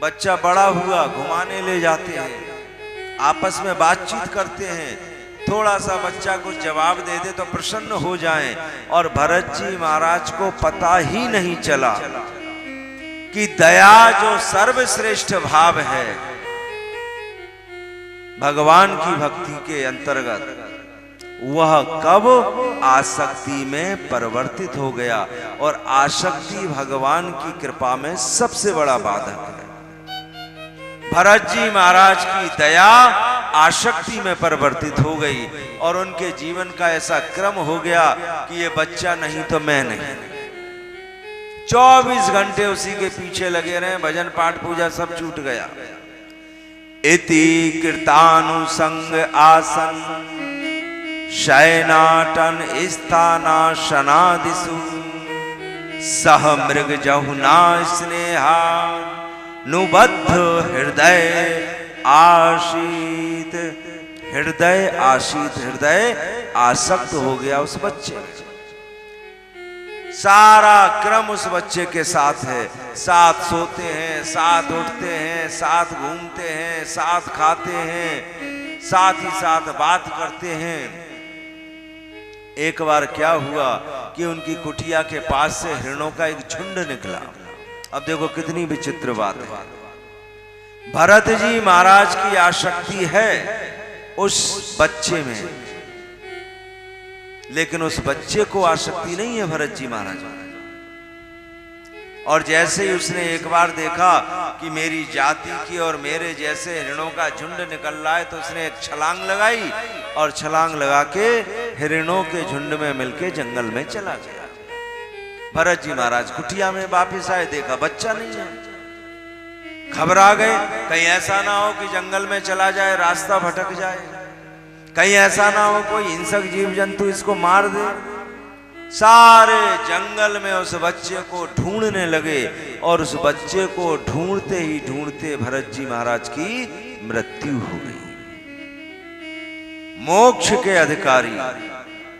बच्चा बड़ा हुआ, घुमाने ले जाते हैं, आपस में बातचीत करते हैं, थोड़ा सा बच्चा कुछ जवाब दे दे तो प्रसन्न हो जाएं। और भरत जी महाराज को पता ही नहीं चला कि दया जो सर्वश्रेष्ठ भाव है भगवान की भक्ति के अंतर्गत, वह कब आसक्ति में परिवर्तित हो गया, और आसक्ति भगवान की कृपा में सबसे बड़ा बाधक है। भरत जी महाराज की दया आसक्ति में परिवर्तित हो गई और उनके जीवन का ऐसा क्रम हो गया कि ये बच्चा नहीं तो मैं नहीं। 24 घंटे उसी के पीछे लगे रहे, भजन पाठ पूजा सब छूट गया। इति कृतानुसंग आसन शयनाटन स्थानाशनादिषु सह मृग जहुना स्नेहा नुबद्ध हृदय आशीत। हृदय आसक्त हो गया उस बच्चे में। सारा क्रम उस बच्चे के साथ है, साथ सोते हैं, साथ उठते हैं, साथ घूमते हैं, साथ खाते हैं, साथ ही साथ बात करते हैं। एक बार क्या हुआ कि उनकी कुटिया के पास से हिरणों का एक झुंड निकला। अब देखो कितनी विचित्र बात है। भरत जी महाराज की आसक्ति है उस बच्चे में, लेकिन उस बच्चे को आसक्ति नहीं है भरत जी महाराज। और जैसे ही उसने एक बार देखा कि मेरी जाति की और मेरे जैसे हिरणों का झुंड निकल रहा है, तो उसने एक छलांग लगाई और छलांग लगा के हिरणों के झुंड में मिलके जंगल में चला गया। भरत जी महाराज कुटिया में वापिस आए, देखा बच्चा नहीं है। घबरा गए, कहीं ऐसा ना हो कि जंगल में चला जाए, रास्ता भटक जाए, कहीं ऐसा ना हो कोई हिंसक जीव जंतु इसको मार दे। सारे जंगल में उस बच्चे को ढूंढने लगे और उस बच्चे को ढूंढते ही ढूंढते भरत जी महाराज की मृत्यु हो गई। मोक्ष के अधिकारी,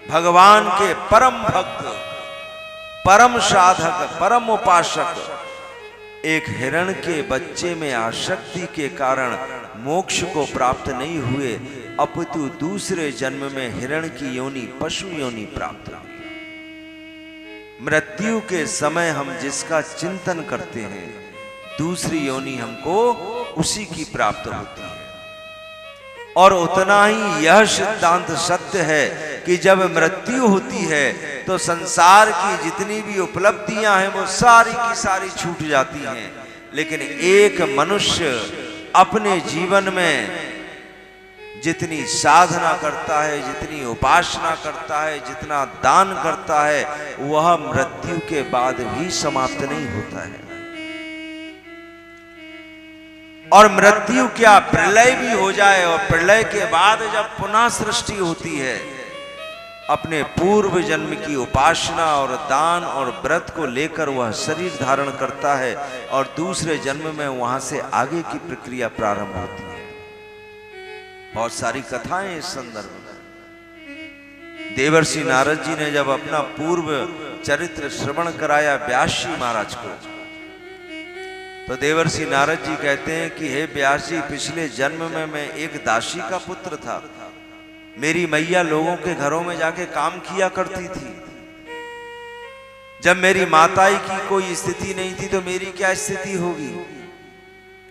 भगवान के परम भक्त, परम साधक, परम उपासक एक हिरण के बच्चे में आसक्ति के कारण मोक्ष को प्राप्त नहीं हुए, अपितु दूसरे जन्म में हिरण की योनि, पशु योनि प्राप्त हुई। मृत्यु के समय हम जिसका चिंतन करते हैं, दूसरी योनि हमको उसी की प्राप्त होती है। और उतना ही यह सिद्धांत सत्य है कि जब मृत्यु होती है तो संसार की जितनी भी उपलब्धियां हैं वो सारी की सारी छूट जाती हैं, लेकिन एक मनुष्य अपने जीवन में जितनी साधना करता है, जितनी उपासना करता है, जितना दान करता है, वह मृत्यु के बाद भी समाप्त नहीं होता है। और मृत्यु क्या, प्रलय भी हो जाए और प्रलय के बाद जब पुनः सृष्टि होती है, अपने पूर्व जन्म की उपासना और दान और व्रत को लेकर वह शरीर धारण करता है और दूसरे जन्म में वहां से आगे की प्रक्रिया प्रारंभ होती है। बहुत सारी कथाएं इस संदर्भ में। देवर्षि नारद जी ने जब अपना पूर्व चरित्र श्रवण कराया व्यास जी महाराज को, तो देवर्षि नारद जी कहते हैं कि हे व्यास जी, पिछले जन्म में मैं एक दासी का पुत्र था। मेरी मैया लोगों के घरों में जाके काम किया करती थी। जब मेरी माताई की कोई स्थिति नहीं थी तो मेरी क्या स्थिति होगी।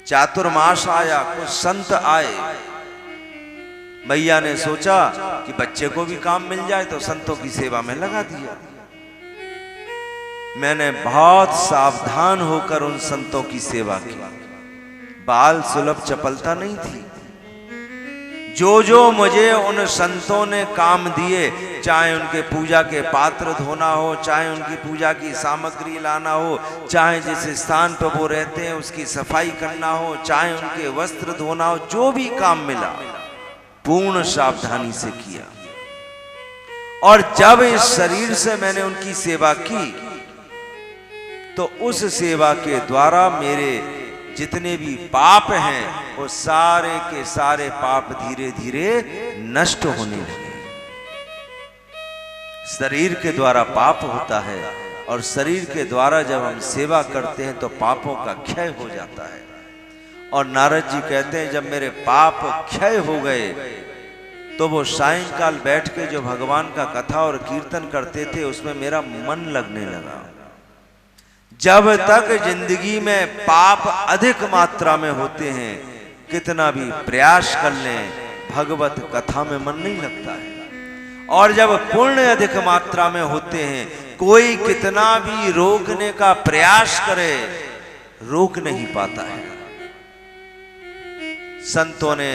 चातुर्मास आया, कुछ संत आए, मैया ने सोचा कि बच्चे को भी काम मिल जाए तो संतों की सेवा में लगा दिया। मैंने बहुत सावधान होकर उन संतों की सेवा की। बाल सुलभ चपलता नहीं थी। जो जो मुझे उन संतों ने काम दिए, चाहे उनके पूजा के पात्र धोना हो, चाहे उनकी पूजा की सामग्री लाना हो, चाहे जिस स्थान पर वो रहते हैं उसकी सफाई करना हो, चाहे उनके वस्त्र धोना हो, जो भी काम मिला पूर्ण सावधानी से किया। और जब इस शरीर से मैंने उनकी सेवा की तो उस सेवा के द्वारा मेरे जितने भी पाप हैं वो सारे के सारे पाप धीरे धीरे नष्ट होने लगे। शरीर के द्वारा पाप होता है और शरीर के द्वारा जब हम सेवा करते हैं तो पापों का क्षय हो जाता है। और नारद जी कहते हैं जब मेरे पाप क्षय हो गए तो वो सायंकाल बैठ के जो भगवान का कथा और कीर्तन करते थे उसमें मेरा मन लगने लगा। जब तक जिंदगी में पाप अधिक मात्रा में होते हैं, कितना भी प्रयास कर लें, भगवत कथा में मन नहीं लगता है। और जब पुण्य अधिक मात्रा में होते हैं, कोई कितना भी रोकने का प्रयास करे, रोक नहीं पाता है। संतों ने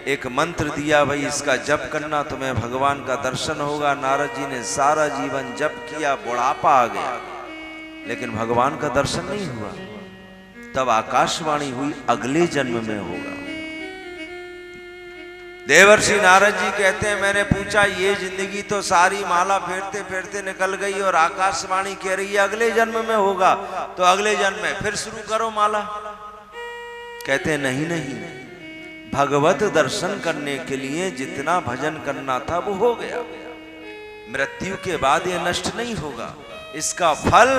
एक मंत्र दिया, भाई इसका जप करना तुम्हें भगवान का दर्शन होगा। नारद जी ने सारा जीवन जप किया, बुढ़ापा आ गया, लेकिन भगवान का दर्शन नहीं हुआ। तब आकाशवाणी हुई, अगले जन्म में होगा। देवर्षि नारद जी कहते हैं, मैंने पूछा ये जिंदगी तो सारी माला फेरते फेरते निकल गई और आकाशवाणी कह रही है अगले जन्म में होगा, तो अगले जन्म में फिर शुरू करो माला। कहते हैं नहीं नहीं, भगवत दर्शन करने के लिए जितना भजन करना था वो हो गया। मृत्यु के बाद ये नष्ट नहीं होगा, इसका फल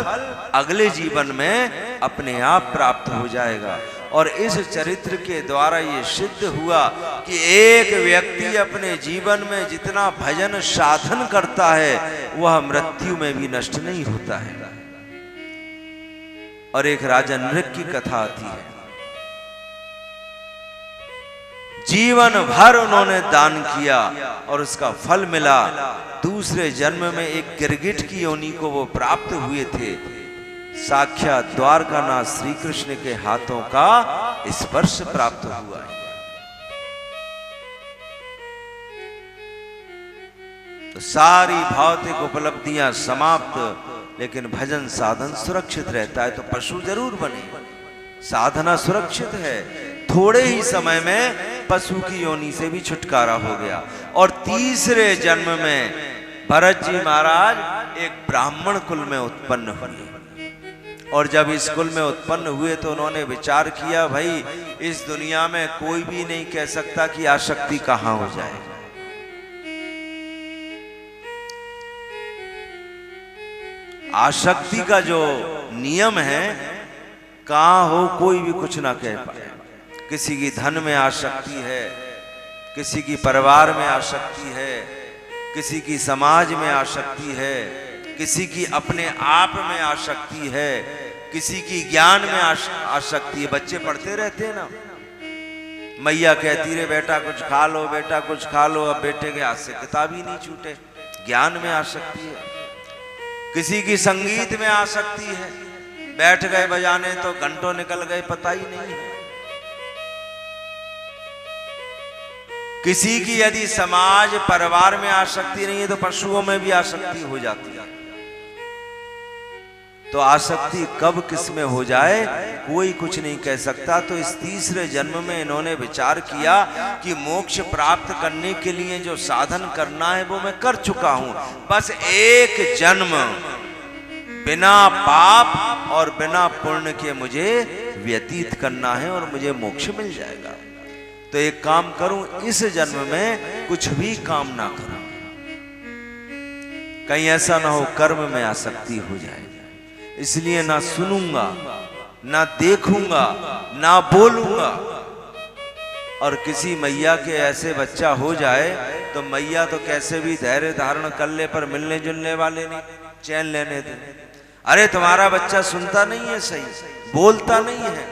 अगले जीवन में अपने आप प्राप्त हो जाएगा। और इस चरित्र के द्वारा ये सिद्ध हुआ कि एक व्यक्ति अपने जीवन में जितना भजन साधन करता है वह मृत्यु में भी नष्ट नहीं होता है। और एक राजा नृक की कथा आती है, जीवन भर उन्होंने दान किया और उसका फल मिला। दूसरे जन्म में एक गिरगिट की योनि को वो प्राप्त हुए थे। साक्षात द्वारकानाथ श्री कृष्ण के हाथों का स्पर्श प्राप्त हुआ है। तो सारी भौतिक उपलब्धियां समाप्त, लेकिन भजन साधन सुरक्षित रहता है। तो पशु जरूर बने, साधना सुरक्षित है। थोड़े ही समय में पशु की योनि से भी छुटकारा हो गया। और तीसरे जन्म में भरत जी महाराज एक ब्राह्मण कुल में उत्पन्न हुए। और जब इस कुल में उत्पन्न हुए तो उन्होंने विचार किया, भाई इस दुनिया में कोई भी नहीं कह सकता कि आसक्ति कहां हो जाए। आसक्ति का जो नियम है, कहां हो कोई भी कुछ ना कह पाए। किसी की धन में आसक्ति है, किसी की परिवार में आसक्ति है, किसी की समाज में आसक्ति है, किसी की अपने आप में आसक्ति है, किसी की ज्ञान में आसक्ति है। बच्चे पढ़ते रहते हैं ना, मैया कहती रहे बेटा कुछ खा लो, बेटा कुछ खा लो। अब बेटे के हाथ से किताब ही नहीं छूटे, ज्ञान में आसक्ति है। किसी की संगीत में आसक्ति है, बैठ गए बजाने तो घंटों निकल गए पता ही नहीं है। किसी की यदि समाज परिवार में आसक्ति नहीं है तो पशुओं में भी आसक्ति हो जाती है। तो आसक्ति कब किस में हो जाए कोई कुछ नहीं कह सकता। तो इस तीसरे जन्म में इन्होंने विचार किया कि मोक्ष प्राप्त करने के लिए जो साधन करना है वो मैं कर चुका हूं, बस एक जन्म बिना पाप और बिना पुण्य के मुझे व्यतीत करना है और मुझे मोक्ष मिल जाएगा। तो एक काम करूं, इस जन्म में कुछ भी काम ना करूं, कहीं ऐसा ना हो कर्म में आसक्ति हो जाए। इसलिए ना सुनूंगा, ना देखूंगा, ना बोलूंगा। और किसी मैया के ऐसे बच्चा हो जाए तो मैया तो कैसे भी धैर्य धारण कर ले, पर मिलने जुलने वाले नहीं, चैन लेने दे। अरे तुम्हारा बच्चा सुनता नहीं है, सही बोलता नहीं है,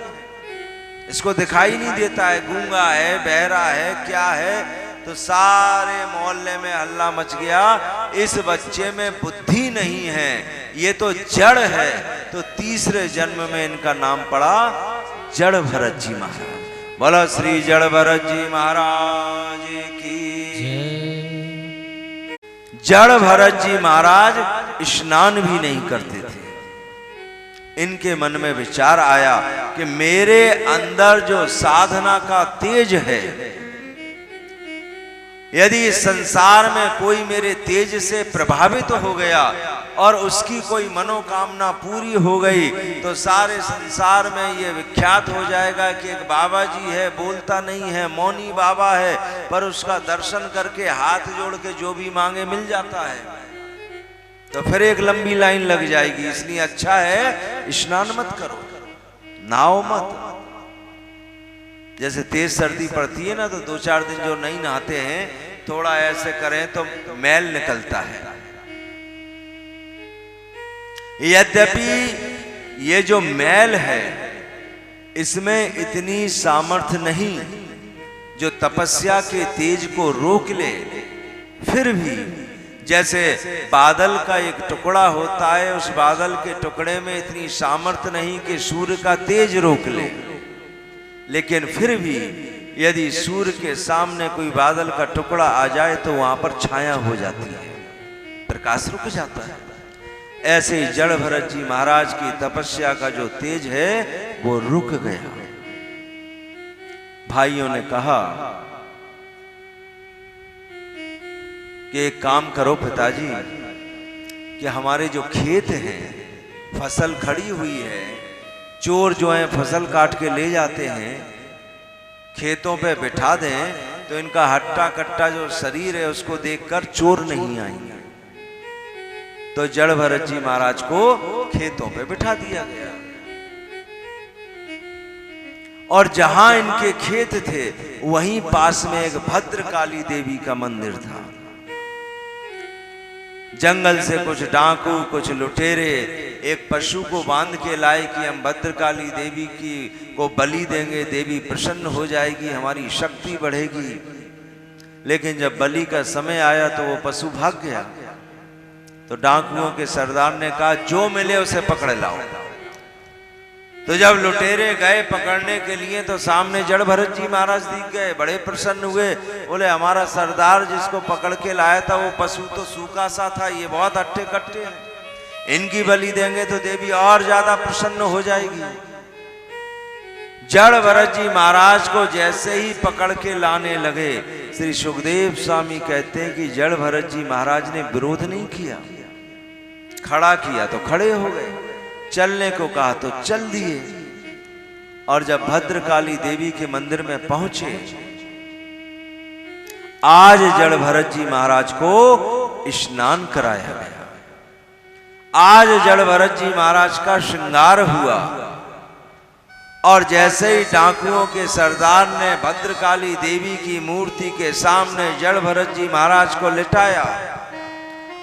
इसको दिखाई नहीं देता है, गूंगा है, बहरा है, क्या है। तो सारे मोहल्ले में हल्ला मच गया, इस बच्चे में बुद्धि नहीं है, ये तो जड़ है। तो तीसरे जन्म में इनका नाम पड़ा जड़ भरत जी महाराज। बोलो श्री जड़ भरत जी महाराज की। जड़ भरत जी महाराज स्नान भी नहीं करते थे। इनके मन में विचार आया कि मेरे अंदर जो साधना का तेज है, यदि संसार में कोई मेरे तेज से प्रभावित हो गया और उसकी कोई मनोकामना पूरी हो गई तो सारे संसार में ये विख्यात हो जाएगा कि एक बाबा जी है, बोलता नहीं है, मौनी बाबा है, पर उसका दर्शन करके हाथ जोड़ के जो भी मांगे मिल जाता है। तो फिर एक लंबी लाइन लग जाएगी। इसलिए अच्छा है स्नान मत करो, नहाओ मत। जैसे तेज सर्दी पड़ती है ना, तो 2-4 दिन जो नहीं नहाते हैं, थोड़ा ऐसे करें तो मैल निकलता है। यद्यपि ये जो मैल है इसमें इतनी सामर्थ्य नहीं जो तपस्या के तेज को रोक ले, फिर भी जैसे बादल का एक टुकड़ा होता है, उस बादल के टुकड़े में इतनी सामर्थ्य नहीं कि सूर्य का तेज रोक ले, लेकिन फिर भी यदि सूर्य के सामने कोई बादल का टुकड़ा आ जाए तो वहां पर छाया हो जाती है, प्रकाश रुक जाता है। ऐसे ही जड़ भरत जी महाराज की तपस्या का जो तेज है वो रुक गया। भाइयों ने कहा कि एक काम करो पिताजी, कि हमारे जो खेत हैं, फसल खड़ी हुई है, चोर जो हैं फसल काट के ले जाते हैं, खेतों पे बिठा दें तो इनका हट्टा कट्टा जो शरीर है उसको देखकर चोर नहीं आएंगे। तो जड़ भरत जी महाराज को खेतों पे बिठा दिया गया और जहां इनके खेत थे वहीं पास में एक भद्रकाली देवी का मंदिर था। जंगल से कुछ डाकू, कुछ लुटेरे एक पशु को बांध के लाए कि हम भद्रकाली देवी की को बलि देंगे, देवी प्रसन्न हो जाएगी, हमारी शक्ति बढ़ेगी। लेकिन जब बलि का समय आया तो वो पशु भाग गया। तो डाकुओं के सरदार ने कहा जो मिले उसे पकड़ लाओ। तो जब लुटेरे गए पकड़ने के लिए तो सामने जड़ भरत जी महाराज दिख गए, बड़े प्रसन्न हुए, बोले हमारा सरदार जिसको पकड़ के लाया था वो पशु तो सूखा सा था, ये बहुत अट्टे कट्टे हैं, इनकी बलि देंगे तो देवी और ज्यादा प्रसन्न हो जाएगी। जड़ भरत जी महाराज को जैसे ही पकड़ के लाने लगे, श्री सुखदेव स्वामी कहते हैं कि जड़ भरत जी महाराज ने विरोध नहीं किया, खड़ा किया तो खड़े हो गए, चलने को कहा तो चल दिए। और जब भद्रकाली देवी के मंदिर में पहुंचे, आज जड़ भरत जी महाराज को स्नान कराया गया, आज जड़ भरत जी महाराज का श्रृंगार हुआ। और जैसे ही डाकुओं के सरदार ने भद्रकाली देवी की मूर्ति के सामने जड़ भरत जी महाराज को लिटाया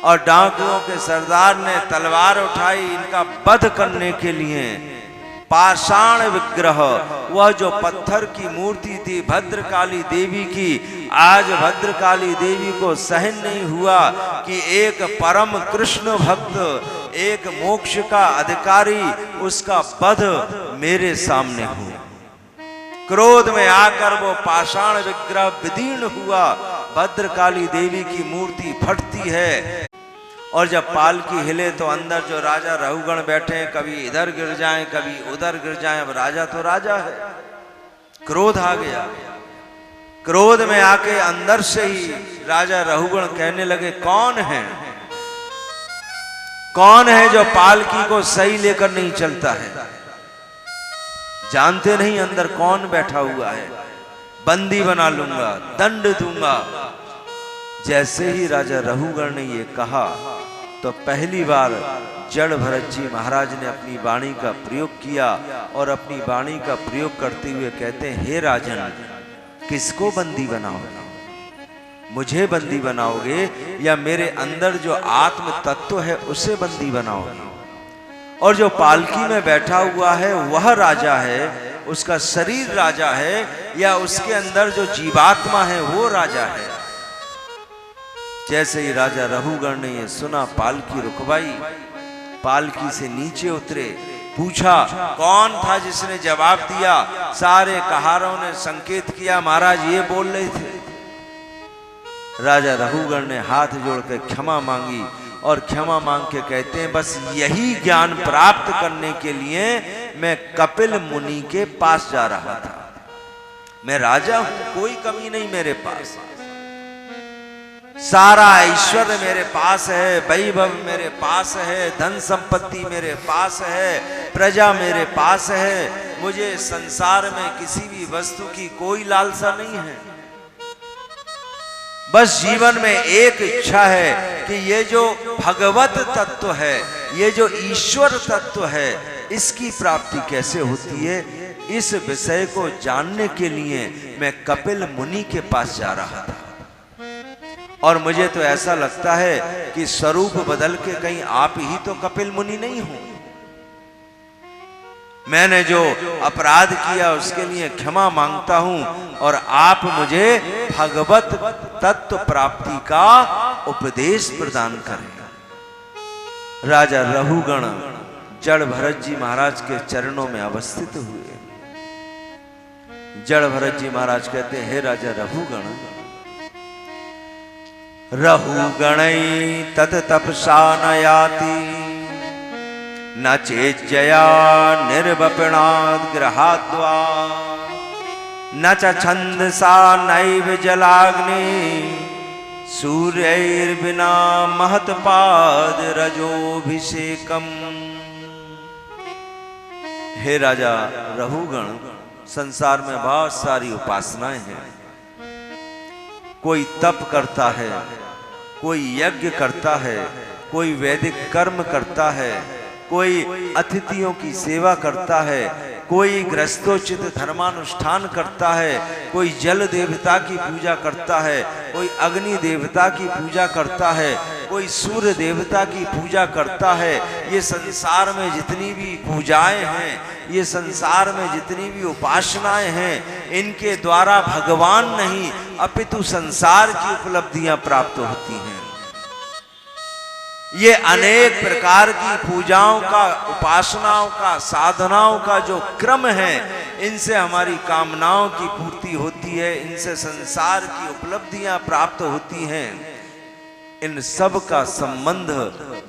और डाकुओं के सरदार ने तलवार उठाई इनका वध करने के लिए, पाषाण विग्रह, वह जो पत्थर की मूर्ति थी भद्रकाली देवी की, आज भद्रकाली देवी को सहन नहीं हुआ कि एक परम कृष्ण भक्त, एक मोक्ष का अधिकारी, उसका वध मेरे सामने हो। क्रोध में आकर वो पाषाण विग्रह विदीर्ण हुआ, भद्रकाली देवी की मूर्ति फटती है। और जब पालकी हिले तो अंदर जो राजा रहुगण बैठे हैं, कभी इधर गिर जाएं कभी उधर गिर जाएं, अब राजा तो राजा है, क्रोध आ गया। क्रोध में आके अंदर से ही राजा रहुगण कहने लगे कौन है, कौन है जो पालकी को सही लेकर नहीं चलता है, जानते नहीं अंदर कौन बैठा हुआ है, बंदी बना लूंगा, दंड दूंगा। जैसे ही राजा रहुगण ने ये कहा तो पहली बार जड़ भरत जी महाराज ने अपनी वाणी का प्रयोग किया और अपनी वाणी का प्रयोग करते हुए कहते हैं, हे राजन, किसको बंदी बनाओगे, मुझे बंदी बनाओगे या मेरे अंदर जो आत्म तत्व है उसे बंदी बनाओगे? और जो पालकी में बैठा हुआ है वह राजा है, उसका शरीर राजा है, या उसके अंदर जो जीवात्मा है वो राजा है? जैसे ही राजा रहुगण ने ये सुना, पालकी रुकवाई, पालकी से नीचे उतरे, पूछा कौन था जिसने जवाब दिया। सारे कहारों ने संकेत किया महाराज ये बोल रहे थे। राजा रहुगण ने हाथ जोड़कर क्षमा मांगी और क्षमा मांग के कहते हैं, बस यही ज्ञान प्राप्त करने के लिए मैं कपिल मुनि के पास जा रहा था। मैं राजा हूं, कोई कमी नहीं मेरे पास, सारा ऐश्वर्य मेरे पास है, वैभव मेरे पास है, धन संपत्ति मेरे पास है, प्रजा मेरे पास है, मुझे संसार में किसी भी वस्तु की कोई लालसा नहीं है। बस जीवन में एक इच्छा है कि ये जो भगवत तत्व है, ये जो ईश्वर तत्व है, इसकी प्राप्ति कैसे होती है, इस विषय को जानने के लिए मैं कपिल मुनि के पास जा रहा था। और मुझे तो ऐसा लगता है कि स्वरूप बदल के कहीं आप ही तो कपिल मुनि नहीं हो। मैंने जो अपराध किया उसके लिए क्षमा मांगता हूं और आप मुझे भगवत तत्व प्राप्ति का उपदेश प्रदान करें। राजा रहुगण जड़ भरत जी महाराज के चरणों में अवस्थित हुए। जड़ भरत जी महाराज कहते हैं, हे राजा रहुगण, रहुगणई तत तपसा न याति, न चेज्जया निर्वपणाद् गृहाद्वा, न च छन्दसा नैव जलाग्नि, सूर्यैर्विना महत्पाद रजोभिषेकम। हे राजा रहुगण, संसार में बहुत सारी उपासनाएं हैं। कोई तप करता है, कोई यज्ञ करता है, कोई वैदिक कर्म करता है, कोई अतिथियों की सेवा करता है, कोई गृहस्थोचित धर्मानुष्ठान करता है, कोई जल देवता की पूजा करता है, कोई अग्नि देवता की पूजा करता है, कोई सूर्य देवता की पूजा करता है। ये संसार में जितनी भी पूजाएं हैं, ये संसार में जितनी भी उपासनाएं हैं, इनके द्वारा भगवान नहीं अपितु संसार की उपलब्धियां प्राप्त होती हैं। ये अनेक प्रकार की पूजाओं का, उपासनाओं का, साधनाओं का जो क्रम है, इनसे हमारी कामनाओं की पूर्ति होती है, इनसे संसार की उपलब्धियां प्राप्त होती हैं। इन सब का संबंध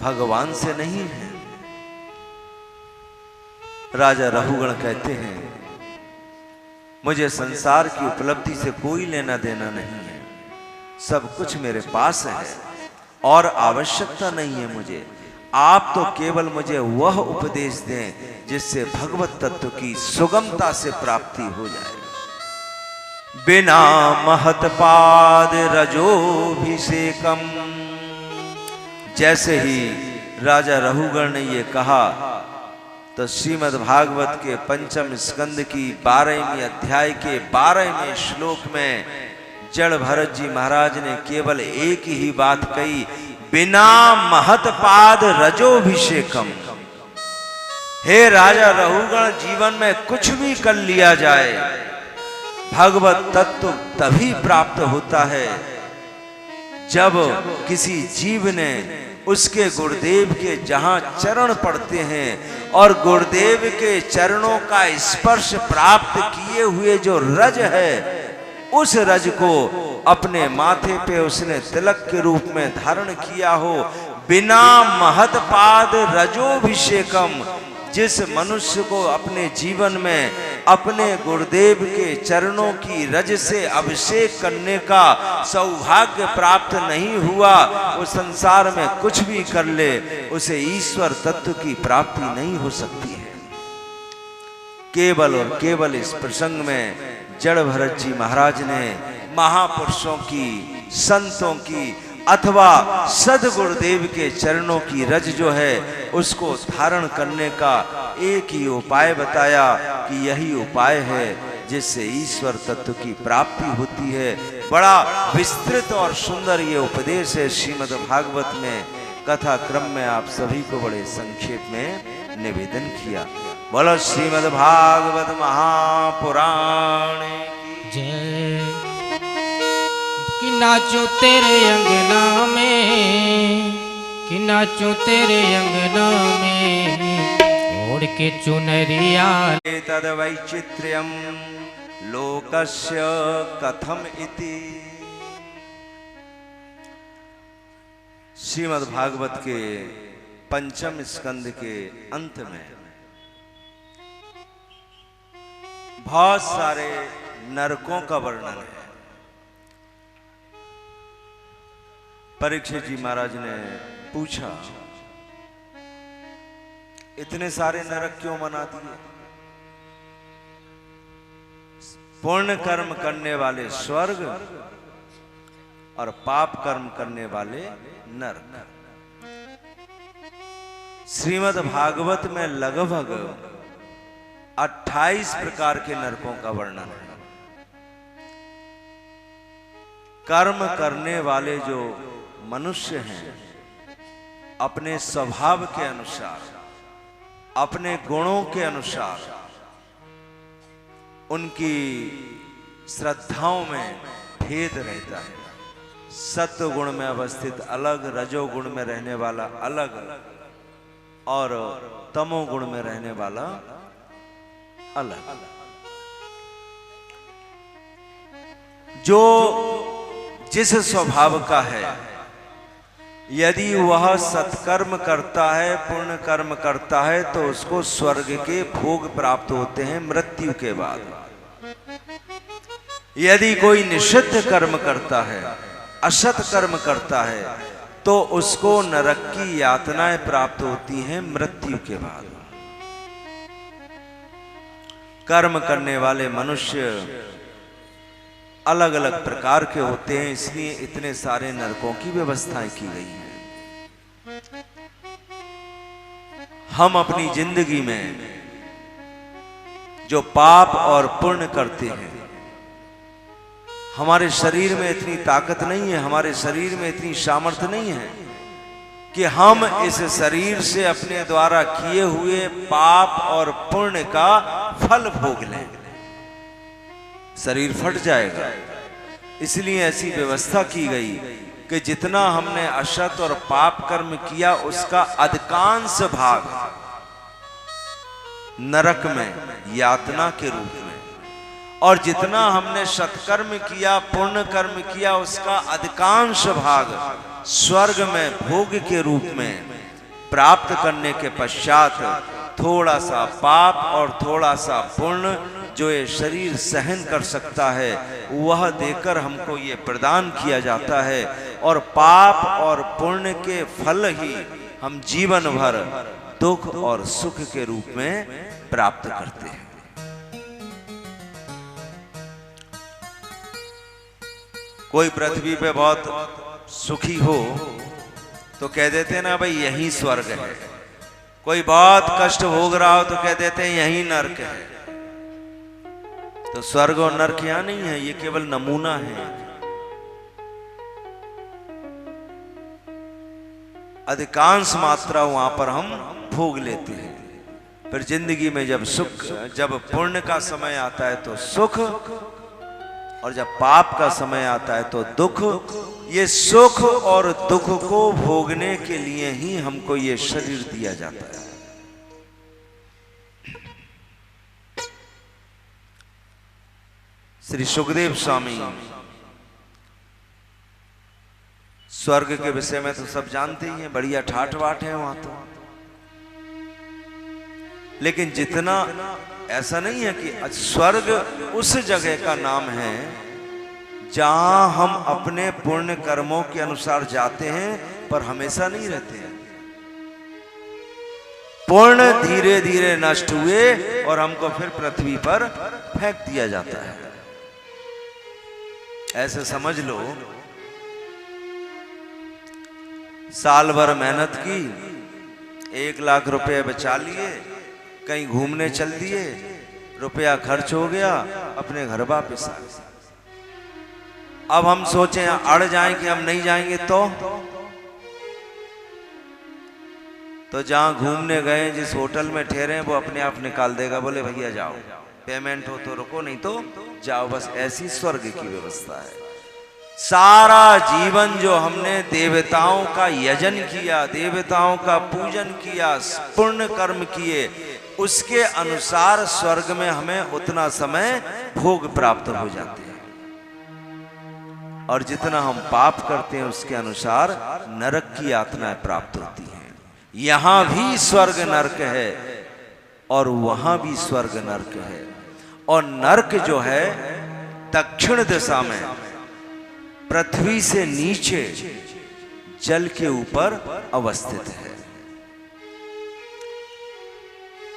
भगवान से नहीं है। राजा रहुगण कहते हैं, मुझे संसार की उपलब्धि से कोई लेना देना नहीं है, सब कुछ मेरे पास है और आवश्यकता नहीं है मुझे। आप तो केवल मुझे वह उपदेश दें जिससे भगवत तत्व की सुगमता से प्राप्ति हो जाए। बिना महत्पाद रजोभिषेकम। जैसे ही राजा रहुगण ने ये कहा तो श्रीमद् भागवत के पंचम स्कंद की 12वें अध्याय के 12वें श्लोक में जड़ भरत जी महाराज ने केवल एक ही बात कही, बिना महत्पाद रजोभिषेकम। हे राजा रहुगण, जीवन में कुछ भी कर लिया जाए, भगवत तत्व तभी प्राप्त होता है जब किसी जीव ने उसके गुरुदेव के जहां चरण पड़ते हैं और गुरुदेव के चरणों का स्पर्श प्राप्त किए हुए जो रज है, उस रज को अपने माथे पे उसने तिलक के रूप में धारण किया हो। बिना महत्पाद रजोभिषेकम। जिस मनुष्य को अपने जीवन में अपने गुरुदेव के चरणों की रज से अभिषेक करने का सौभाग्य प्राप्त नहीं हुआ, वो संसार में कुछ भी कर ले, उसे ईश्वर तत्व की प्राप्ति नहीं हो सकती है। केवल और केवल इस प्रसंग में जड़ भरत जी महाराज ने महापुरुषों की, संतों की अथवा सदगुरुदेव के चरणों की रज जो है उसको धारण करने का एक ही उपाय बताया कि यही उपाय है जिससे ईश्वर तत्व की प्राप्ति होती है। बड़ा विस्तृत और सुंदर ये उपदेश है श्रीमद् भागवत में। कथा क्रम में आप सभी को बड़े संक्षेप में निवेदन किया। बोलो श्रीमद् भागवत महापुराण जय। कि नाचो तेरे अंगना में, कि नाचो तेरे अंगना में, ओढ़ के चुनरिया। तद वैचित्र्यम लोकस्य कथम इति। श्रीमद् भागवत के पंचम स्कंद के अंत में बहुत सारे नरकों का वर्णन है। परीक्षित जी महाराज ने पूछा, इतने सारे नरक क्यों बना दिए? पुण्य कर्म करने वाले स्वर्ग और पाप कर्म करने वाले नरक। श्रीमद् भागवत में लगभग 28 प्रकार के नरकों का वर्णन है। कर्म करने वाले जो मनुष्य हैं, अपने स्वभाव के अनुसार अपने गुणों के अनुसार उनकी श्रद्धाओं में भेद रहता है। सत्व गुण में अवस्थित अलग, रजोगुण में रहने वाला अलग, और तमोगुण में रहने वाला अलग। जो जिस स्वभाव का है, यदि वह सत्कर्म करता है, पुण्य कर्म करता है, तो उसको स्वर्ग के भोग प्राप्त होते हैं मृत्यु के बाद। यदि कोई निषिद्ध कर्म करता है, असत कर्म करता है, तो उसको नरक की यातनाएं प्राप्त होती हैं मृत्यु के बाद। कर्म करने वाले मनुष्य अलग अलग प्रकार के होते हैं, इसलिए इतने सारे नरकों की व्यवस्थाएं की गई हैं। हम अपनी जिंदगी में जो पाप और पुण्य करते हैं, हमारे शरीर में इतनी ताकत नहीं है, हमारे शरीर में इतनी सामर्थ्य नहीं है कि हम इस शरीर से अपने द्वारा किए हुए पाप और पुण्य का फल भोग लें। शरीर फट जाएगा। इसलिए ऐसी व्यवस्था की गई कि जितना हमने असत और पाप कर्म किया, उसका अधिकांश भाग नरक में यातना के रूप में, और जितना हमने सत्कर्म किया, पुण्य कर्म किया, उसका अधिकांश भाग स्वर्ग में भोग के रूप में प्राप्त करने के पश्चात थोड़ा सा पाप और थोड़ा सा पुण्य जो ये शरीर सहन कर सकता है, वह देकर हमको ये प्रदान किया जाता है। और पाप और पुण्य के फल ही हम जीवन भर दुख और सुख के रूप में प्राप्त करते हैं। कोई पृथ्वी पे बहुत सुखी हो तो कह देते हैं ना भाई यही स्वर्ग है। कोई बहुत कष्ट भोग रहा हो तो कह देते हैं यही नरक है। तो स्वर्ग और नरक यहां नहीं है, ये केवल नमूना है। अधिकांश मात्रा वहां पर हम भोग लेते हैं। फिर जिंदगी में जब पुण्य का समय आता है तो सुख, और जब पाप का समय आता है तो दुख। ये सुख और दुख को भोगने के लिए ही हमको ये शरीर दिया जाता है। श्री सुखदेव स्वामी स्वर्ग के विषय में तो सब जानते ही हैं, बढ़िया ठाठ बाट है वहां तो। लेकिन जितना ऐसा नहीं है कि स्वर्ग उस जगह का नाम है जहां हम अपने पुण्य कर्मों के अनुसार जाते हैं, पर हमेशा नहीं रहते हैं। पुण्य धीरे धीरे नष्ट हुए और हमको फिर पृथ्वी पर फेंक दिया जाता है। ऐसे समझ लो, साल भर मेहनत की, 1 लाख रुपए बचा लिए, कहीं घूमने चल दिए, रुपया खर्च हो गया, अपने घर वापस आ गए। अब हम सोचें अड़ जाएं कि हम नहीं जाएंगे तो जहां घूमने गए, जिस होटल में ठहरे, वो अपने आप निकाल देगा, बोले भैया जाओ, पेमेंट हो तो रुको, नहीं तो जाओ। बस ऐसी स्वर्ग की व्यवस्था है। सारा जीवन जो हमने देवताओं का यजन किया, देवताओं का पूजन किया, पुण्य कर्म किए, उसके अनुसार स्वर्ग में हमें उतना समय भोग प्राप्त हो जाते हैं। और जितना हम पाप करते हैं उसके अनुसार नरक की यातनाएं प्राप्त होती हैं। यहां भी स्वर्ग नरक है और वहां भी स्वर्ग नरक है। और नरक जो है दक्षिण दिशा में, पृथ्वी से नीचे जल के ऊपर अवस्थित है।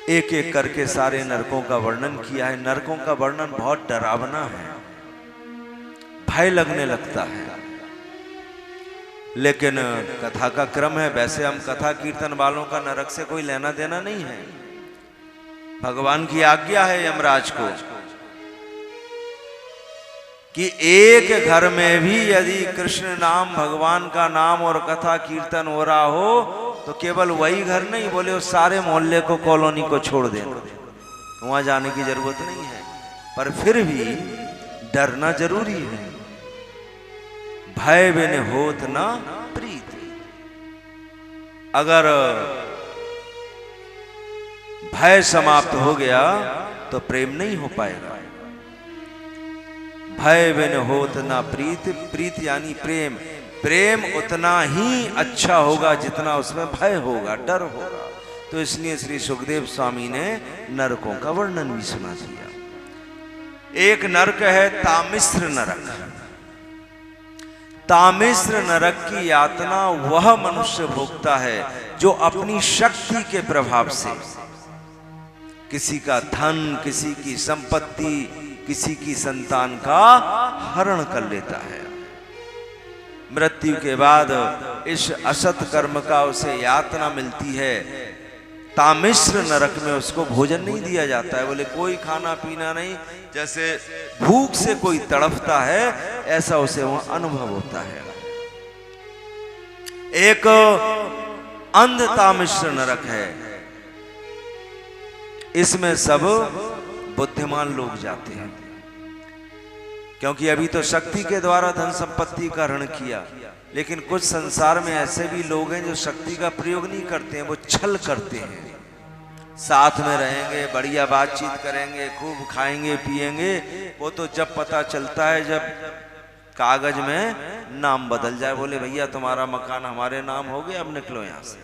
एक एक करके सारे नरकों का वर्णन किया है। नरकों का वर्णन बहुत डरावना है, भय लगने लगता है, लेकिन कथा का क्रम है। वैसे हम कथा कीर्तन वालों का नरक से कोई लेना देना नहीं है। भगवान की आज्ञा है यमराज को कि एक घर में भी यदि कृष्ण नाम, भगवान का नाम और कथा कीर्तन हो रहा हो तो केवल वही घर नहीं, बोले उस सारे मोहल्ले को, कॉलोनी को छोड़ देना, वहां जाने की जरूरत नहीं है। पर फिर भी डरना जरूरी है। भय बिन होत ना प्रीत। अगर भय समाप्त हो गया तो प्रेम नहीं हो पाएगा। भय बिन होत ना प्रीत, प्रीत यानी प्रेम। प्रेम उतना ही अच्छा होगा जितना उसमें भय होगा, डर होगा। तो इसलिए श्री सुखदेव स्वामी ने नरकों का वर्णन भी सुना दिया। एक नरक है तामिश्र नरक। तामिश्र नरक की यातना वह मनुष्य भोगता है जो अपनी शक्ति के प्रभाव से किसी का धन, किसी की संपत्ति, किसी की संतान का हरण कर लेता है। मृत्यु के बाद इस असत कर्म का उसे यातना मिलती है। तामिश्र नरक में उसको भोजन नहीं दिया जाता है। बोले कोई खाना पीना नहीं, जैसे भूख से कोई तड़पता है ऐसा उसे वहां अनुभव होता है। एक अंध तामिश्र नरक है। इसमें सब बुद्धिमान लोग जाते हैं, क्योंकि अभी तो शक्ति के द्वारा धन संपत्ति का हरण किया। लेकिन कुछ संसार में ऐसे भी लोग हैं जो शक्ति का प्रयोग नहीं करते हैं, वो छल करते हैं। साथ में रहेंगे, बढ़िया बातचीत करेंगे, खूब खाएंगे पिएंगे, वो तो जब पता चलता है जब कागज में नाम बदल जाए, बोले भैया तुम्हारा मकान हमारे नाम हो गया, अब निकलो यहां से।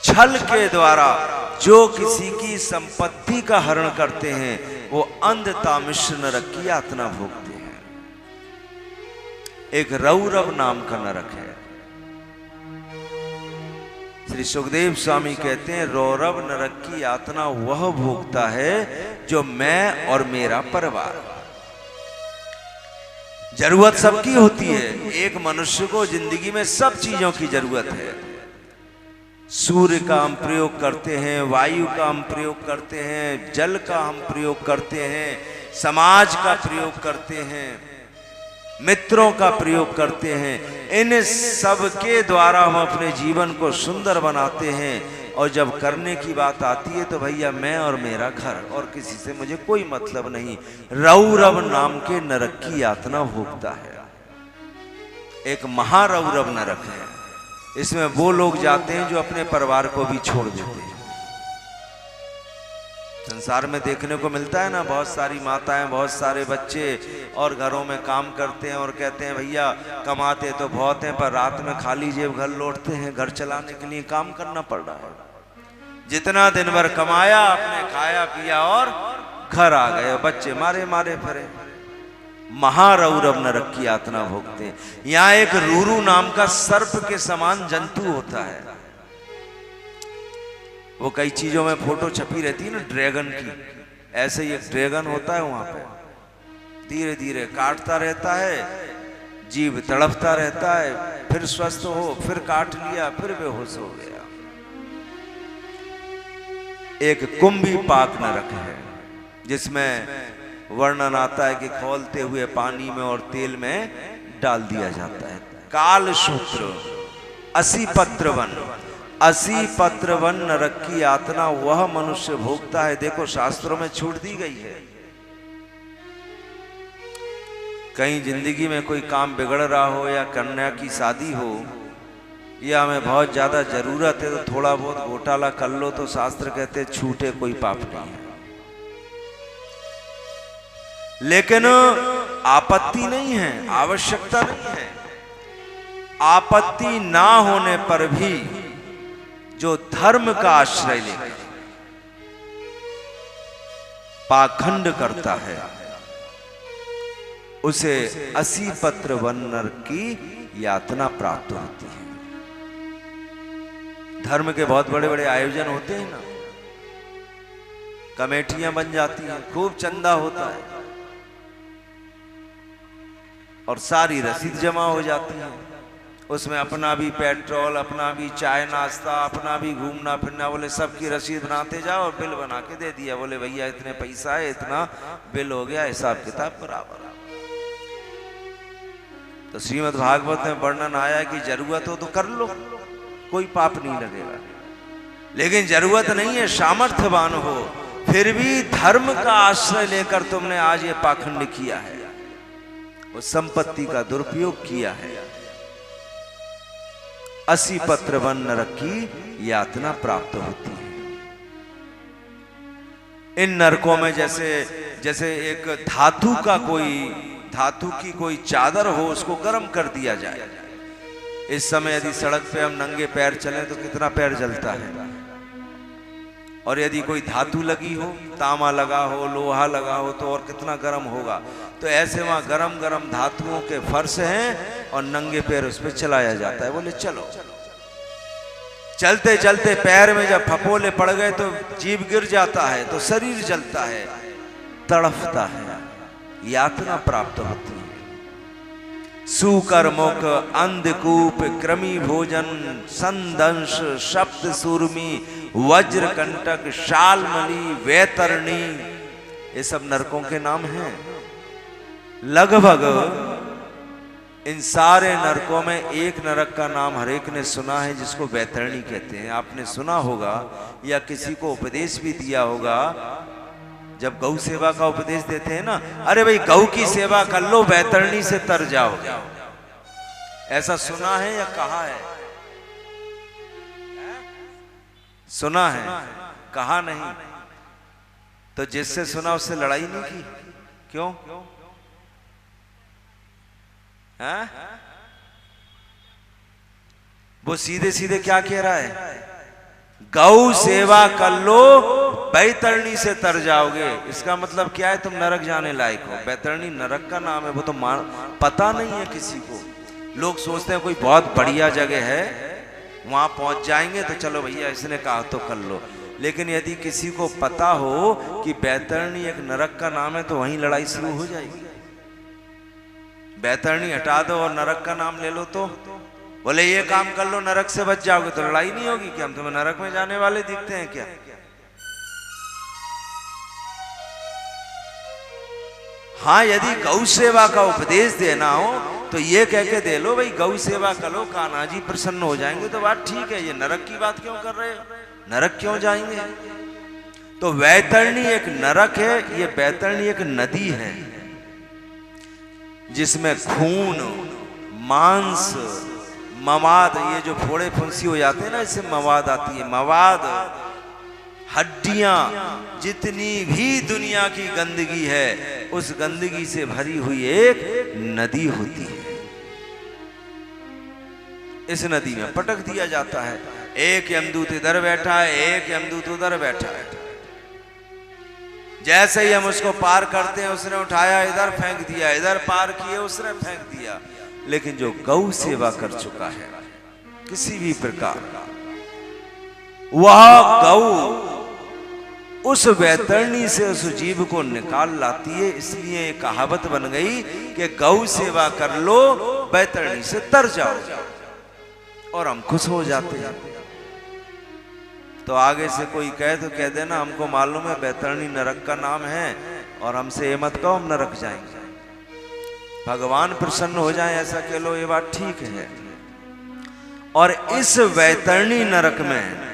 छल के द्वारा जो किसी की संपत्ति का हरण करते हैं वो अंध तामिश्र नरक की यातना भोगते हैं। एक रौरव नाम का नरक है। श्री सुखदेव स्वामी कहते हैं रौरव नरक की यातना वह भोगता है जो मैं और मेरा परिवार। जरूरत सबकी होती है। एक मनुष्य को जिंदगी में सब चीजों की जरूरत है। सूर्य का हम प्रयोग करते हैं, वायु का हम प्रयोग करते हैं, जल का हम प्रयोग करते हैं, समाज का प्रयोग करते हैं, मित्रों का प्रयोग करते हैं। इन सब के द्वारा हम अपने जीवन को सुंदर बनाते हैं। और जब करने की बात आती है तो भैया मैं और मेरा घर, और किसी से मुझे कोई मतलब नहीं। रौरव नाम के नरक की यातना भोगता है। एक महारौरव नरक है। इसमें वो लोग जाते हैं जो अपने परिवार को भी छोड़ देते हैं। संसार में देखने को मिलता है ना, बहुत सारी माताएं, बहुत सारे बच्चे और घरों में काम करते हैं और कहते हैं भैया कमाते तो बहुत हैं पर रात में खाली जेब घर लौटते हैं। घर चलाने के लिए काम करना पड़ रहा है। जितना दिन भर कमाया, आपने खाया पिया और घर आ गए, बच्चे मारे मारे फिरे। महारौरव नरक की यातना भोगते हैं। यहां एक रूरू नाम का सर्प के समान जंतु होता है। वो कई चीजों में फोटो छपी रहती है ना ड्रैगन की, ऐसे ही एक ड्रैगन होता है। वहां पे धीरे धीरे काटता रहता है, जीव तड़पता रहता है, फिर स्वस्थ हो, फिर काट लिया, फिर बेहोश हो गया। एक कुंभी पाक नरक है जिसमें वर्णन आता है कि खौलते हुए पानी में और तेल में डाल दिया जाता है। काल सूत्र 80 पत्र वन, 80 पत्र वन नरक की यातना वह मनुष्य भोगता है। देखो शास्त्रों में छूट दी गई है। कहीं जिंदगी में कोई काम बिगड़ रहा हो या कन्या की शादी हो या हमें बहुत ज्यादा जरूरत है तो थोड़ा बहुत घोटाला कर लो तो शास्त्र कहते छूटे कोई पाप नहीं है। लेकिन आपत्ति नहीं है, आवश्यकता नहीं है। आपत्ति ना होने पर भी जो धर्म का आश्रय लेकर पाखंड करता है उसे 80 पत्र वन नरक की यातना प्राप्त होती है। धर्म के बहुत बड़े बड़े आयोजन होते हैं ना, कमेटियां बन जाती हैं, खूब चंदा होता है और सारी रसीद जमा हो जाती है। उसमें अपना भी पेट्रोल, अपना भी चाय नाश्ता, अपना भी घूमना फिरना, बोले सबकी रसीद बनाते जाओ और बिल बना के दे दिया। बोले भैया इतने पैसा है, इतना बिल हो गया, हिसाब किताब बराबर। तो श्रीमद् भागवत में वर्णन आया कि जरूरत हो तो कर लो, कोई पाप नहीं लगेगा। लेकिन जरूरत नहीं है सामर्थ्यवान हो, फिर भी धर्म का आश्रय लेकर तुमने आज ये पाखंड किया है, वो संपत्ति का दुरुपयोग किया है। 80 पत्र वन नरक की यातना प्राप्त होती है। इन नरकों में जैसे एक धातु की कोई चादर हो, उसको गर्म कर दिया जाए। इस समय यदि सड़क पे हम नंगे पैर चलें तो कितना पैर जलता है, और यदि कोई धातु लगी हो, तांबा लगा हो, लोहा लगा हो, तो और कितना गर्म होगा। तो ऐसे वहां गरम गरम धातुओं के फर्श हैं और नंगे पैर उस पर चलाया जाता है। बोले चलो, चलते चलते पैर में जब फपोले पड़ गए तो जीभ गिर जाता है, तो शरीर जलता है, तड़फता है, यातना प्राप्त होती है। सुकर्मुक, अंधकूप, कृमि भोजन, संदंश, शब्द सूर्मी, वज्र कंटक, शालमली, वैतरणी, ये सब नरकों के नाम हैं। लगभग इन सारे नरकों में एक नरक का नाम हर एक ने सुना है, जिसको वैतरणी कहते हैं। आपने सुना होगा या किसी को उपदेश भी दिया होगा। जब गौ सेवा का उपदेश देते हैं ना, अरे भाई गौ की सेवा कर लो, वैतरणी से तर जाओगे, ऐसा सुना है या कहा है? सुना है, कहा नहीं। तो जिससे सुना उससे लड़ाई नहीं की, क्यों? है? वो सीधे सीधे क्या कह रहा है? गौ सेवा कर लो, बैतरणी से तर जाओगे। इसका मतलब क्या है? तुम नरक जाने लायक हो। बैतरणी नरक का नाम है, वो तो पता नहीं है किसी को। लोग सोचते हैं कोई बहुत बढ़िया जगह है, वहां पहुंच जाएंगे तो चलो भैया इसने कहा तो कर लो। लेकिन यदि किसी को पता हो कि बैतरणी एक नरक का नाम है, तो वहीं लड़ाई शुरू हो जाएगी। बैतरणी हटा दो और नरक का नाम ले लो, तो बोले ये काम कर लो नरक से बच जाओगे, तो लड़ाई नहीं होगी। क्या हम तुम्हें नरक में जाने वाले दिखते हैं क्या? हाँ, यदि गौ सेवा का उपदेश देना हो तो ये कह के दे लो, भाई गौ सेवा करो, कान्हा जी प्रसन्न हो जाएंगे, तो बात ठीक है। ये नरक की बात क्यों कर रहे हो? नरक क्यों जाएंगे? तो वैतरणी एक नरक है, ये बैतरणी एक नदी है जिसमें खून, मांस, मवाद, ये जो फोड़े फुंसी हो जाते हैं ना, इससे मवाद आती है। मवाद, हड्डियां, जितनी भी दुनिया की गंदगी है, उस गंदगी से भरी हुई एक नदी होती है। इस नदी में पटक दिया जाता है। एक यमदूत इधर बैठा है, एक यमदूत उधर बैठा है। जैसे ही हम उसको पार करते हैं, उसने उठाया इधर फेंक दिया, इधर पार किए उसने फेंक दिया। लेकिन जो गौ सेवा कर चुका है किसी भी प्रकार, वह गौ उस वैतरणी से उस जीव को निकाल लाती है। इसलिए एक कहावत बन गई कि गौ सेवा कर लो, वैतरणी से तर जाओ, और हम खुश हो जाते हैं। तो आगे से कोई कहे तो कह देना हमको मालूम है बैतरणी नरक का नाम है, और हमसे ये मत कहो हम नरक जाएंगे। भगवान प्रसन्न हो जाए ऐसा कह लो, ये बात ठीक है। और इस वैतरणी नरक में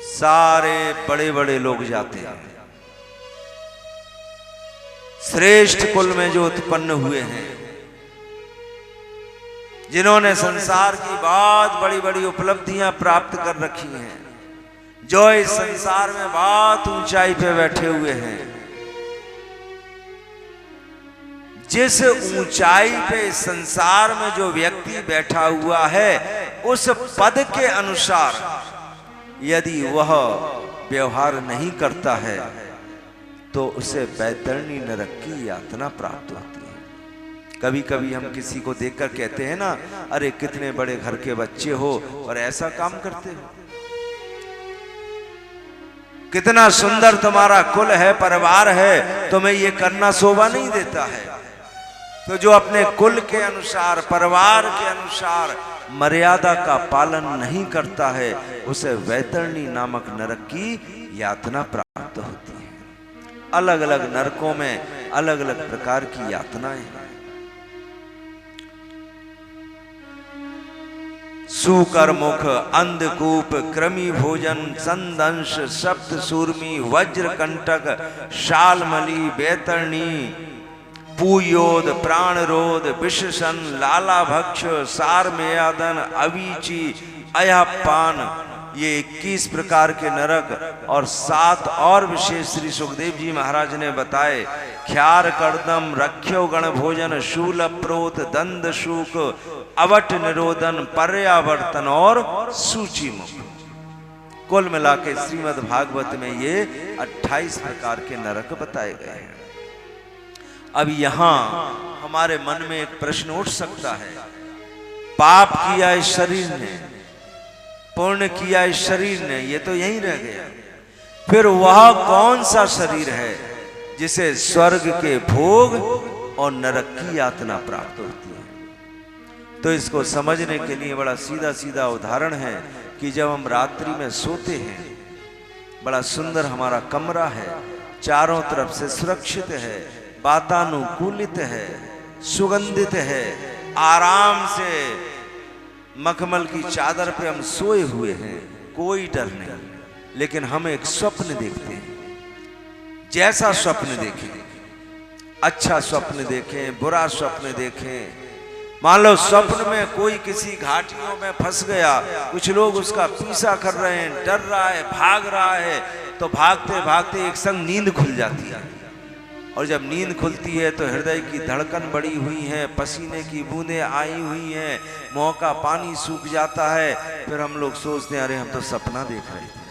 सारे बड़े बड़े लोग जाते हैं। श्रेष्ठ कुल में जो उत्पन्न हुए हैं, जिन्होंने संसार की बहुत बड़ी बड़ी उपलब्धियां प्राप्त कर रखी हैं, जो इस संसार में बहुत ऊंचाई पे बैठे हुए हैं, जिस ऊंचाई पे इस संसार में जो व्यक्ति बैठा हुआ है, उस पद के अनुसार यदि वह व्यवहार नहीं करता है तो उसे बैतरणी नरक की यातना प्राप्त होती है। कभी कभी हम किसी को देखकर कहते हैं ना, अरे कितने बड़े घर के बच्चे हो और ऐसा काम करते हो, कितना सुंदर तुम्हारा कुल है, परिवार है, तुम्हें ये करना शोभा नहीं देता है। तो जो अपने कुल के अनुसार, परिवार के अनुसार मर्यादा का पालन नहीं करता है, उसे वैतरणी नामक नरक की यातना प्राप्त होती है। अलग अलग नरकों में अलग अलग प्रकार की यातनाएं हैं। सूकर मुख, अंधकूप, कृमि भोजन, संदंश, सप्त सूर्मी, वज्र कंटक, शालमली, बैतरणी, पूयोद, प्राणरोध, विषसन, लाला भक्ष, सार मेयादन, अवीची, अयपान, ये 21 प्रकार के नरक और 7 और विशेष श्री सुखदेव जी महाराज ने बताए। ख्यार कर्दम, रख्यो गण भोजन, शूल प्रोत, दंड शूक, अवट निरोधन, पर्यावर्तन और सूची मुख। कुल मिला के श्रीमद् भागवत में ये 28 प्रकार के नरक बताए गए हैं। अब यहां हमारे मन में एक प्रश्न उठ सकता है, पाप किया इस शरीर ने, पुण्य किया इस शरीर ने, ये तो यहीं रह गया, फिर वह कौन सा शरीर है जिसे स्वर्ग के भोग और नरक की यातना प्राप्त होती है? तो इसको समझने के लिए बड़ा सीधा सीधा उदाहरण है कि जब हम रात्रि में सोते हैं, बड़ा सुंदर हमारा कमरा है, चारों तरफ से सुरक्षित है, वातानुकूलित है, सुगंधित है, आराम से मखमल की चादर पे हम सोए हुए हैं, कोई डर नहीं। लेकिन हम एक स्वप्न देखते हैं, जैसा स्वप्न देखें, अच्छा स्वप्न देखें, बुरा स्वप्न देखें, मान लो स्वप्न में कोई किसी घाटियों में फंस गया, कुछ लोग उसका पीछा कर रहे हैं, डर रहा है, भाग रहा है, तो भागते भागते एक संग नींद खुल जाती है। और जब नींद खुलती है तो हृदय की धड़कन बढ़ी हुई है, पसीने की बूंदें आई हुई हैं, मुंह का पानी सूख जाता है। फिर हम लोग सोचते हैं अरे हम तो सपना देख रहे थे,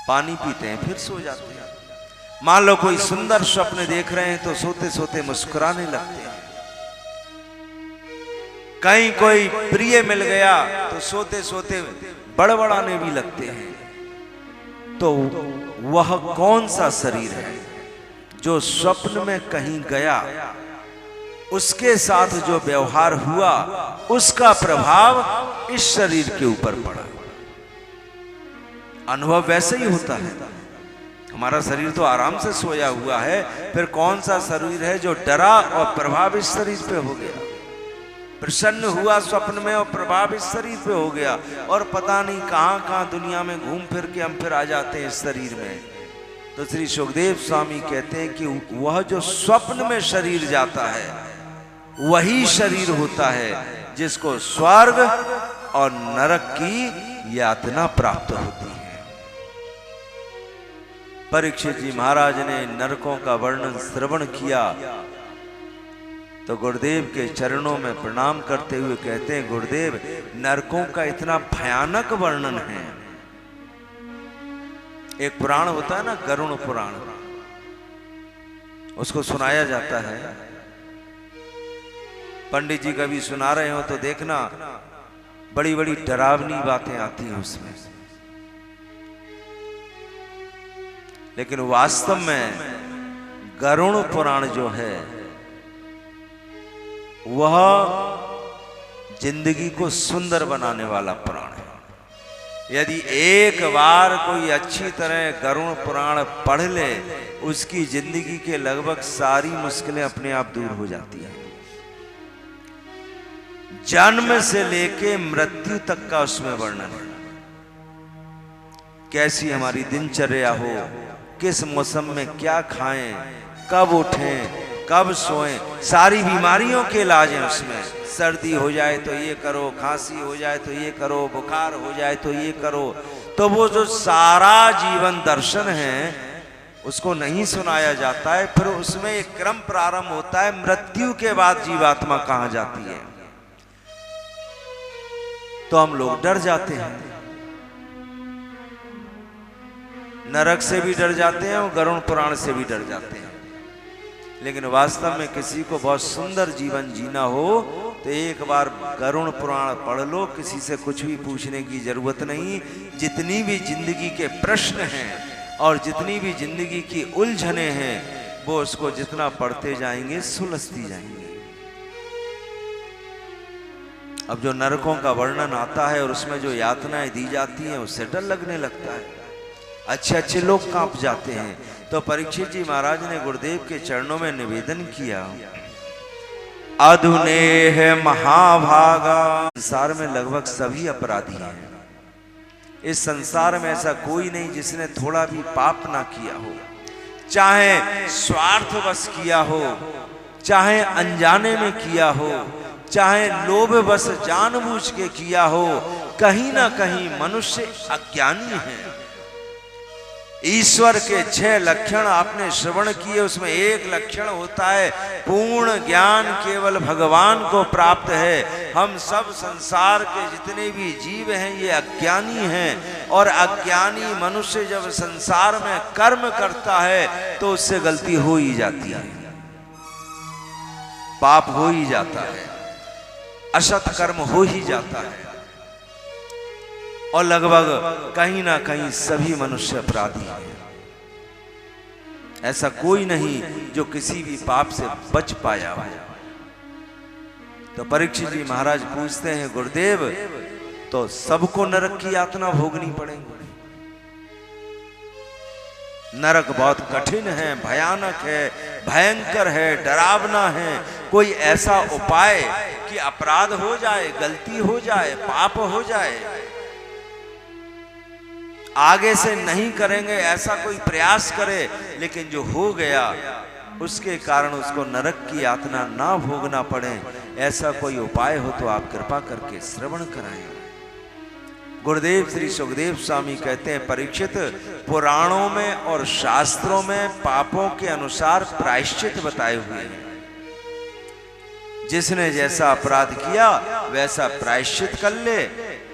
पानी पीते हैं, फिर सो जाते हैं। मान लो कोई सुंदर स्वप्न देख रहे हैं तो सोते सोते मुस्कुराने लगते हैं। कहीं कोई प्रिय मिल गया तो सोते सोते बड़बड़ाने भी लगते हैं। तो वह कौन सा शरीर है जो स्वप्न में कहीं गया, उसके साथ जो व्यवहार हुआ उसका प्रभाव इस शरीर के ऊपर पड़ा? अनुभव वैसे ही होता है। हमारा शरीर तो आराम से सोया हुआ है, फिर कौन सा शरीर है जो डरा और प्रभाव इस शरीर पे हो गया? प्रसन्न हुआ स्वप्न में और प्रभाव इस शरीर पे हो गया, और पता नहीं कहां कहां दुनिया में घूम फिर के हम फिर आ जाते हैं इस शरीर में। तो श्री सुखदेव स्वामी कहते हैं कि वह जो स्वप्न में शरीर जाता है वही शरीर होता है जिसको स्वर्ग और नरक की यातना प्राप्त होती है। परीक्षित जी महाराज ने नरकों का वर्णन श्रवण किया तो गुरुदेव के चरणों में प्रणाम करते हुए कहते हैं, गुरुदेव नरकों का इतना भयानक वर्णन है। एक पुराण होता है ना, गरुण पुराण, उसको सुनाया जाता है। पंडित जी कभी सुना रहे हो तो देखना बड़ी बड़ी डरावनी बातें आती हैं उसमें, लेकिन वास्तव में गरुण पुराण जो है वह जिंदगी को सुंदर बनाने वाला पुराण है। यदि एक बार कोई अच्छी तरह गरुण पुराण पढ़ ले, उसकी जिंदगी के लगभग सारी मुश्किलें अपने आप दूर हो जाती हैं। जन्म से लेके मृत्यु तक का उसमें वर्णन है। कैसी हमारी दिनचर्या हो, किस मौसम में क्या खाएं, कब उठें, कब सोएं, सारी बीमारियों के इलाज हैं उसमें। सर्दी हो जाए तो ये करो, खांसी हो जाए तो ये करो, बुखार हो जाए तो ये करो। तो वो जो सारा जीवन दर्शन है उसको नहीं सुनाया जाता है। फिर उसमें एक क्रम प्रारंभ होता है, मृत्यु के बाद जीवात्मा कहां जाती है। तो हम लोग डर जाते हैं, नरक से भी डर जाते हैं और गरुण पुराण से भी डर जाते हैं। लेकिन वास्तव में किसी को बहुत सुंदर जीवन जीना हो तो एक बार गरुण पुराण पढ़ लो, किसी से कुछ भी पूछने की जरूरत नहीं। जितनी भी जिंदगी के प्रश्न हैं और जितनी भी जिंदगी की उलझने हैं वो उसको जितना पढ़ते जाएंगे सुलझती जाएंगे। अब जो नरकों का वर्णन आता है और उसमें जो यातनाएं दी जाती हैं उससे डर लगने लगता है, अच्छे अच्छे लोग कांप जाते हैं। तो परीक्षित जी महाराज ने गुरुदेव के चरणों में निवेदन किया अधुनेह महाभागा। संसार में लगभग सभी अपराधी हैं। इस संसार में ऐसा कोई नहीं जिसने थोड़ा भी पाप ना किया हो, चाहे स्वार्थवश किया हो, चाहे अनजाने में किया हो, चाहे लोभवश जानबूझ के किया हो। कहीं ना कहीं मनुष्य अज्ञानी है। ईश्वर के 6 लक्षण आपने श्रवण किए, उसमें एक लक्षण होता है पूर्ण ज्ञान केवल भगवान को प्राप्त है। हम सब संसार के जितने भी जीव हैं ये अज्ञानी हैं, और अज्ञानी मनुष्य जब संसार में कर्म करता है तो उससे गलती हो ही जाती है, पाप हो ही जाता है, असत कर्म हो ही जाता है। और लगभग कहीं ना कहीं सभी मनुष्य अपराधी हैं। ऐसा कोई नहीं जो किसी भी पाप से बच पाया हो। तो परीक्षित जी महाराज पूछते हैं, गुरुदेव तो सबको नरक की यातना भोगनी पड़ेगी? नरक बहुत कठिन है, भयानक है, भयंकर है, डरावना है। कोई ऐसा उपाय कि अपराध हो जाए, गलती हो जाए, पाप हो जाए, आगे से नहीं करेंगे, ऐसा कोई प्रयास करे, लेकिन जो हो गया उसके कारण उसको नरक की यातना ना भोगना पड़े, ऐसा कोई उपाय हो तो आप कृपा करके श्रवण कराएं। गुरुदेव श्री सुखदेव स्वामी कहते हैं, परीक्षित पुराणों में और शास्त्रों में पापों के अनुसार प्रायश्चित बताए हुए हैं। जिसने जैसा अपराध किया वैसा प्रायश्चित कर ले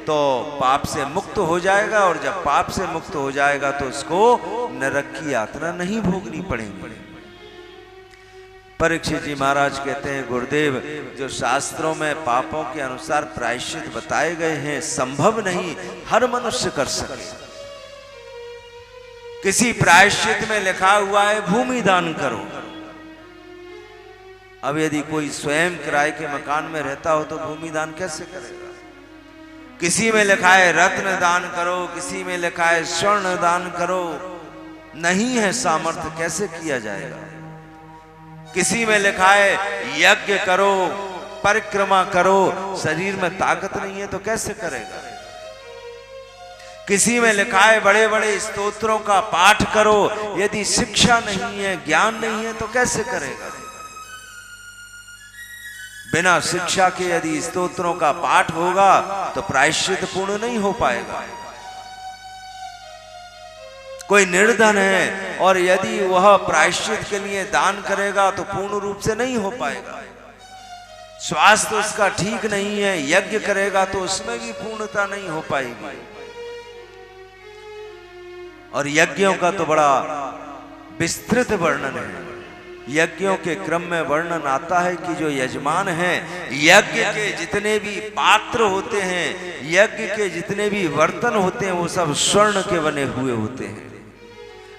तो पाप से मुक्त हो जाएगा, और जब पाप से मुक्त हो जाएगा तो उसको नरक की यातना नहीं भोगनी पड़ेगी। परीक्षित जी महाराज कहते हैं, गुरुदेव जो शास्त्रों में पापों के अनुसार प्रायश्चित बताए गए हैं, संभव नहीं हर मनुष्य कर सके। किसी प्रायश्चित में लिखा हुआ है भूमि दान करो। अब यदि कोई स्वयं किराए के मकान में रहता हो तो भूमि दान कैसे करेगा? किसी में लिखा है रत्न दान करो, किसी में लिखा है स्वर्ण दान करो। नहीं है सामर्थ्य, कैसे किया जाएगा? किसी में लिखा है यज्ञ करो, परिक्रमा करो, शरीर में ताकत नहीं है तो कैसे करेगा? किसी में लिखा है बड़े बड़े स्तोत्रों का पाठ करो, यदि शिक्षा नहीं है, ज्ञान नहीं है तो कैसे करेगा? बिना शिक्षा के यदि स्तोत्रों का पाठ होगा तो प्रायश्चित पूर्ण नहीं हो पाएगा। कोई निर्धन है और यदि वह प्रायश्चित के लिए दान करेगा तो पूर्ण रूप से नहीं हो पाएगा। स्वास्थ्य उसका ठीक नहीं है, यज्ञ करेगा तो उसमें भी पूर्णता नहीं हो पाएगी। और यज्ञों का तो बड़ा विस्तृत वर्णन है। यज्ञों के क्रम में वर्णन आता है कि जो यजमान हैं, यज्ञ के जितने भी पात्र होते हैं, यज्ञ के जितने भी बर्तन होते हैं, वो सब स्वर्ण के बने हुए होते हैं।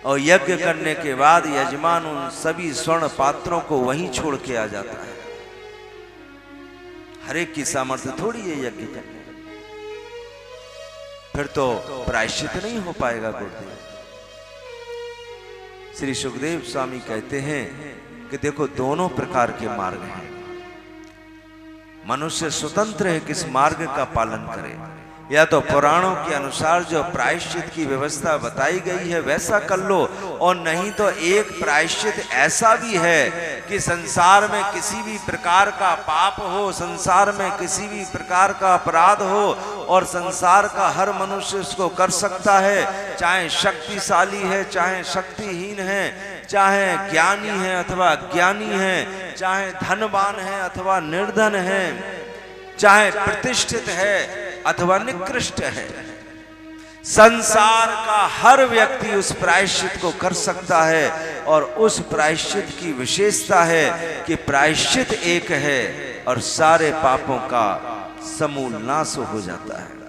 और यज्ञ करने के बाद यजमान उन सभी स्वर्ण पात्रों को वहीं छोड़ के आ जाता है। हर एक की सामर्थ्य थोड़ी है यज्ञ करने, फिर तो प्रायश्चित नहीं हो पाएगा। गुरुदेव श्री सुखदेव स्वामी कहते हैं कि देखो दोनों प्रकार के मार्ग हैं। मनुष्य स्वतंत्र है किस मार्ग का पालन करे। या तो पुराणों के अनुसार जो प्रायश्चित की व्यवस्था बताई गई है वैसा कर लो, और नहीं तो एक प्रायश्चित ऐसा भी है कि संसार में किसी भी प्रकार का पाप हो, संसार में किसी भी प्रकार का अपराध हो, और संसार का हर मनुष्य उसको कर सकता है, चाहे शक्तिशाली है चाहे शक्तिहीन है, चाहे ज्ञानी है अथवा अज्ञानी है, चाहे धनवान है अथवा निर्धन है, चाहे प्रतिष्ठित है अथवा निकृष्ट है। संसार का हर व्यक्ति उस प्रायश्चित को कर सकता है। और उस प्रायश्चित की विशेषता है कि प्रायश्चित एक है और सारे पापों का समूल नाश हो जाता है।